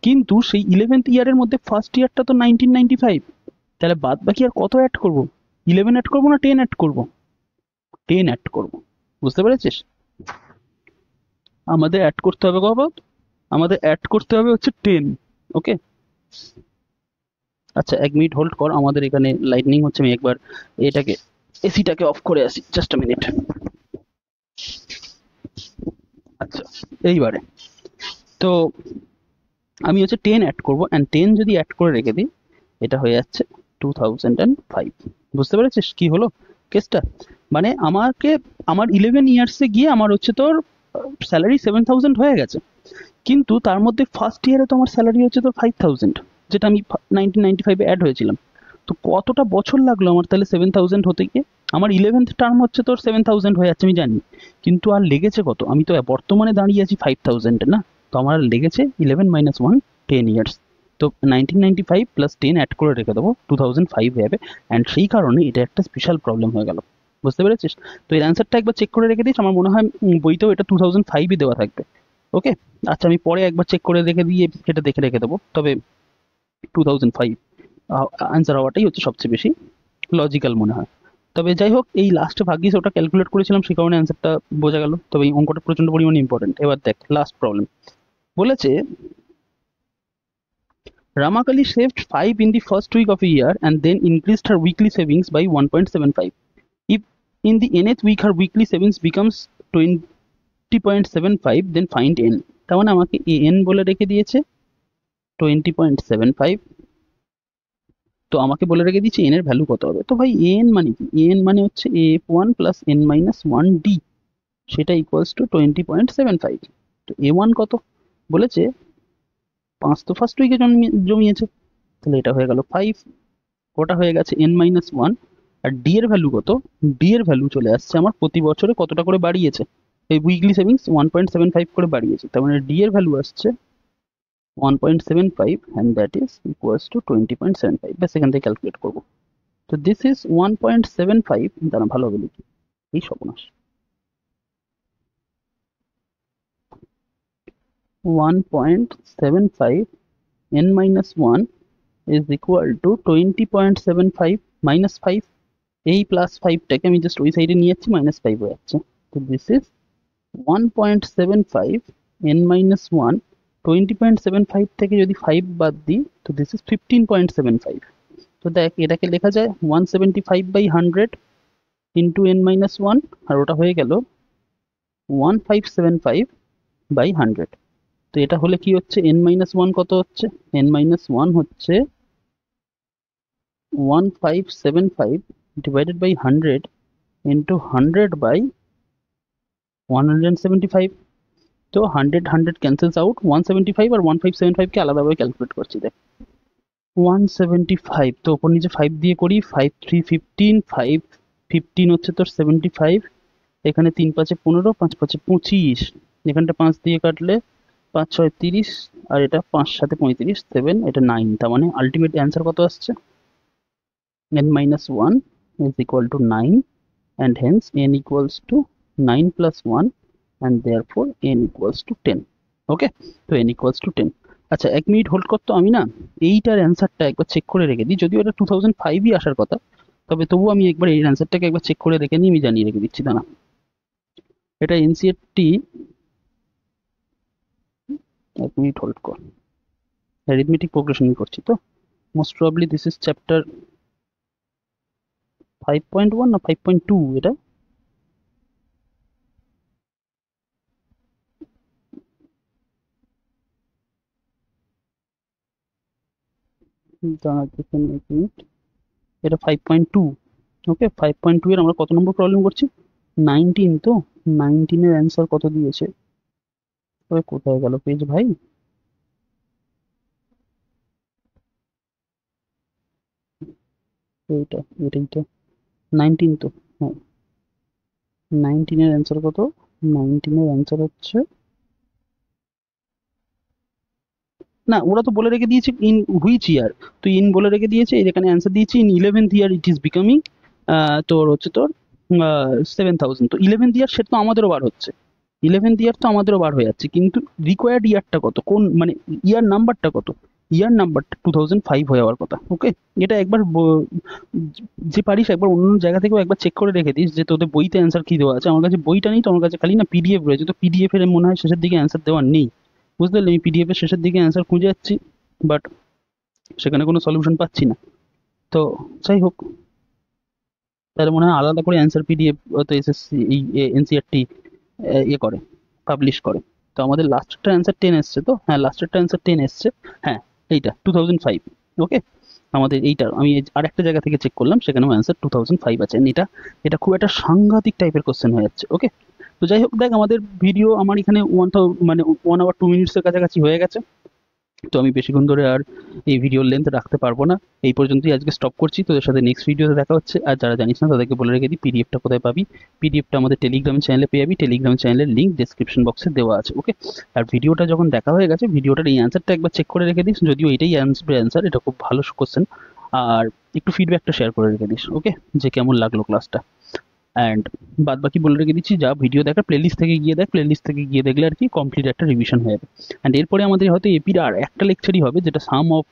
কিন্তু সেই 11th ইয়ারের মধ্যে ফার্স্ট ইয়ারটা তো 1995, তাহলে বাদ বাকি আর কত অ্যাড করবো? 11 অ্যাড করবো না 10 অ্যাড করবো? 10 অ্যাড করবো, বুঝতে পেরেছিস? আমাদের অ্যাড করতে হবে কত? আমাদের অ্যাড করতে হবে হচ্ছে 10। ওকে, আচ্ছা 1 মিনিট হোল্ড কর, আমাদের এখানে লাইটনিং হচ্ছে, আমি একবার এটাকে এসিটাকে অফ করে আসি, জাস্ট আ মিনিট। আচ্ছা, এইবারে তো আমি হচ্ছে 10 অ্যাড করবো, অ্যান্ড 10 যদি অ্যাড করে রেখে দিই, এটা হয়ে যাচ্ছে 2005। বুঝতে পেরেছিস কি হলো কেসটা? মানে আমাকে আমার 11 ইয়ার্সে গিয়ে আমার হচ্ছে তোর স্যালারি 7,000 হয়ে গেছে, কিন্তু তার মধ্যে ফার্স্ট ইয়ারে তো আমার স্যালারি হচ্ছে তোর 5,000, যেটা আমি 1995-এ অ্যাড হয়েছিলাম। তো কতটা বছর লাগলো আমার তাহলে 7,000 হতে গিয়ে? আমার 11th টার্ম হচ্ছে তোর 7,000 হয়ে যাচ্ছে, আমি জানি, কিন্তু আর লেগেছে কত? আমি তো বর্তমানে দাঁড়িয়ে আছি 5,000 না, তো আমার আর লেগেছে 11 - 1, 10 ইয়ার্স। তো 1995 প্লাস 10 অ্যাড করে রেখে দেবো, 2005 হবে, অ্যান্ড সেই কারণে এটা একটা স্পেশাল প্রবলেম হয়ে গেল। বুঝতে পেরেছিস? তো এর অ্যান্সারটা একবার চেক করে রেখে দিস, আমার মনে হয় বইতেও এটা 2005ই দেওয়া থাকবে। ওকে, আচ্ছা আমি পরে একবার চেক করে রেখে দিয়ে এটা দেখে রেখে দেবো, তবে 2005 আনসার হওয়াটাই হচ্ছে সবচেয়ে বেশি লজিক্যাল মনে হয়। তবে যাই হোক, এই লাস্টে ভাগ্যিস ওটা ক্যালকুলেট করেছিলাম, সেই কারণে অ্যান্সারটা বোঝা গেল। তবে এই অঙ্কটা প্রচন্ড পরিমাণে ইম্পর্টেন্ট। এবার দেখ লাস্ট প্রবলেম বলেছে, Ramakali saved 5 in the first week of a year and then increased her weekly savings by 1.75. If in the nth week her weekly savings becomes 20.75, then find n। তার মানে আমাকে an বলে রেখে দিয়েছে 20.75, তো আমাকে বলে রেখে দিয়েছে n এর ভ্যালু কত হবে। তো ভাই an মানে কি? an মানে হচ্ছে af1 প্লাস n-1d, সেটা ইকুয়ালস টু 20.75। তো a1 কত বলেছে? 5 তো ফার্স্ট উইকে জমিয়েছে, তাহলে এটা হয়ে গেল 5, ওটা হয়ে গেছে n-1। আর ডি এর ভ্যালু কত? ডি এর ভ্যালু চলে আসছে আমার প্রতি বছরে কতটা করে বাড়িয়েছে, এই উইকলি সেভিংস 1.75 করে বাড়িয়েছে, তার মানে ডি এর ভ্যালু আসছে 1.75, and that is equals to 20.75। ব্যাস এখান থেকে ক্যালকুলেট করবো। তো দিস ইজ 1.75, দাঁড়া ভালোভাবে লিখি, এই সর্বনাশ, 1.75 n-1 is equal to 20.75 minus 5। এই প্লাস 5টাকে আমি জাস্ট ওই সাইডে নিয়ে যাচ্ছি, -5 হয়ে যাচ্ছে। তো দিস ইজ 1.75 n-1, 20.75 থেকে যদি 5 বাদ দিই, তো দিস ইজ 15.75। তো দেখ এটাকে লেখা যায় 175/100 ইন্টু n-1, আর ওটা হয়ে গেল 1575/100। তো এটা হলে কি হচ্ছে, n-1 কত হচ্ছে? n-1 হচ্ছে 1575 divided by 100 into 100 by 175. তো 100 ক্যান্সেলস আউট, 175 আর 1575 কে আলাদাভাবে ক্যালকুলেট করছি। দেখ 175, তো ওপর নিচে 5 দিয়ে করি, 5 3 15, 5 15 হচ্ছে তোর 75, এখানে 3 5 15, 5 5 25, এখানটা 5 দিয়ে কাটলে 5 6 30, আর এটা 5 7 35, 7, এটা 9। তার মানে আলটিমেট অ্যান্সার কত আসছে? n minus 1 is equal to 9, and hence n equals to 9 plus 1, and therefore n equals to 10. ওকে, তো n equals to 10। আচ্ছা, 1 মিনিট হোল্ড করতো, আমি না এইটার অ্যান্সারটা একবার চেক করে রেখে দিই। যদিও এটা 2005ই আসার কথা, তবে তবুও আমি একবার এই অ্যান্সারটাকে একবার চেক করে রেখে নিই, আমি জানিয়ে রেখে দিচ্ছি। দাঁড়া, এটা এনসিইআরটি, 1 মিনিট হোল্ড কর, অ্যারিথমেটিক প্রোগ্রেশন করছি তো। Most probably this is chapter 5.1 না 5.2, এটা দাঁড়া দেখুন 1 মিনিট, এটা 5.2। ওকে, 5.2 এর আমরা কত নম্বর প্রবলেম করছি? 19। তো 19 এর অ্যান্সার কত দিয়েছে? ওই কোথায় গেল পেজ ভাই? এইটা, এটাই তো 19 তো। হ্যাঁ, 19 এর অ্যান্সার কত? 19 এর অ্যান্সার হচ্ছে, না ওরা তো বলে রেখে দিয়েছে ইন হুইচ ইয়ার, তো ইন বলে রেখে দিয়েছে, এখানে অ্যান্সার দিয়েছি in 11th year it is becoming তোর হচ্ছে তোর 7000। তো 11th ইয়ার সেটা তো আমাদেরও বার হচ্ছে, 11th ইয়ার তো আমাদেরও বার হয়ে যাচ্ছে, কিন্তু রিকোয়ার্ড ইয়ারটা কত, কোন মানে ইয়ার নাম্বারটা কত? ইয়ার নাম্বারটা 2005 হয়ে যাওয়ার কথা। ওকে, এটা একবার যে পারিস একবার অন্য জায়গা থেকেও একবার চেক করে রেখে দিস যে তোদের বইতে অ্যান্সার কি দেওয়া আছে। আমার কাছে বইটা নেই তো, আমার কাছে খালি না পিডিএফ রয়েছে, তো পিডিএফ এর মনে হয় শেষের দিকে অ্যান্সার দেওয়া নেই, বুঝতে পারলি? আমি পিডিএফ এর শেষের দিকে অ্যান্সার খুঁজে যাচ্ছি, বাট সেখানে কোনো সলিউশন পাচ্ছি না। তো যাই হোক, তাহলে মনে হয় আলাদা করে অ্যান্সার পিডিএফ তো এসএসসি এই এনসিইআরটি ইয়ে করে, পাবলিশ করে। তো আমাদের লাস্টেরটা অ্যান্সার 10 এসছে তো, হ্যাঁ লাস্টেরটা অ্যান্সার 10 এসছে, হ্যাঁ এইটা 2005। ওকে, আমাদের এইটা আমি আর একটা জায়গা থেকে চেক করলাম, সেখানেও অ্যান্সার 2005 আছে। এটা এটা খুব একটা সাংঘাতিক টাইপের কোশ্চেন হয়ে যাচ্ছে। ওকে, তো যাই হোক, দেখ আমাদের ভিডিও আমার এখানে মানে 1 hour 2 minutes এর কাছাকাছি হয়ে গেছে। তো আমি বেশিক্ষণ ধরে আর এই ভিডিওর লেন্থ রাখতে পারবো না, এই পর্যন্তই আজকে স্টপ করছি। তোদের সাথে নেক্সট ভিডিওতে দেখা হচ্ছে। আর যারা জানিস না তাদেরকে বলে রেখে দিই, পিডিএফটা কোথায় পাবি। পিডিএফটা আমাদের টেলিগ্রাম চ্যানেলে পেয়ে যাবি, টেলিগ্রাম চ্যানেলের লিঙ্ক ডেসক্রিপশন বক্সে দেওয়া আছে। ওকে, আর ভিডিওটা যখন দেখা হয়ে গেছে, ভিডিওটার এই অ্যান্সারটা একবার চেক করে রেখে দিস, যদিও এটাই অ্যান্সার, এটা খুব ভালো কোশ্চেন। আর একটু ফিডব্যাকটা শেয়ার করে রেখে দিস, ওকে, যে কেমন লাগলো ক্লাসটা। অ্যান্ড বাদ বাকি বলে রেখে দিচ্ছি, যা ভিডিও দেখার প্লেলিস্ট থেকে গিয়ে দেখ, প্লেলিস্ট থেকে গিয়ে দেখলে আর কি কমপ্লিট একটা রিভিশন হয়ে যাবে। অ্যান্ড এরপরে আমাদের হয়তো এপির আর একটা লেকচারই হবে, যেটা সাম অফ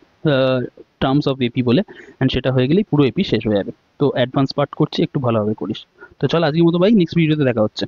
টার্মস অফ এপি বলে, অ্যান্ড সেটা হয়ে গেলেই পুরো এপি শেষ হয়ে যাবে। তো অ্যাডভান্স পার্ট করছি, একটু ভালোভাবে করিস। তো চল আজকের মতো ভাই, নেক্সট ভিডিওতে দেখা হচ্ছে।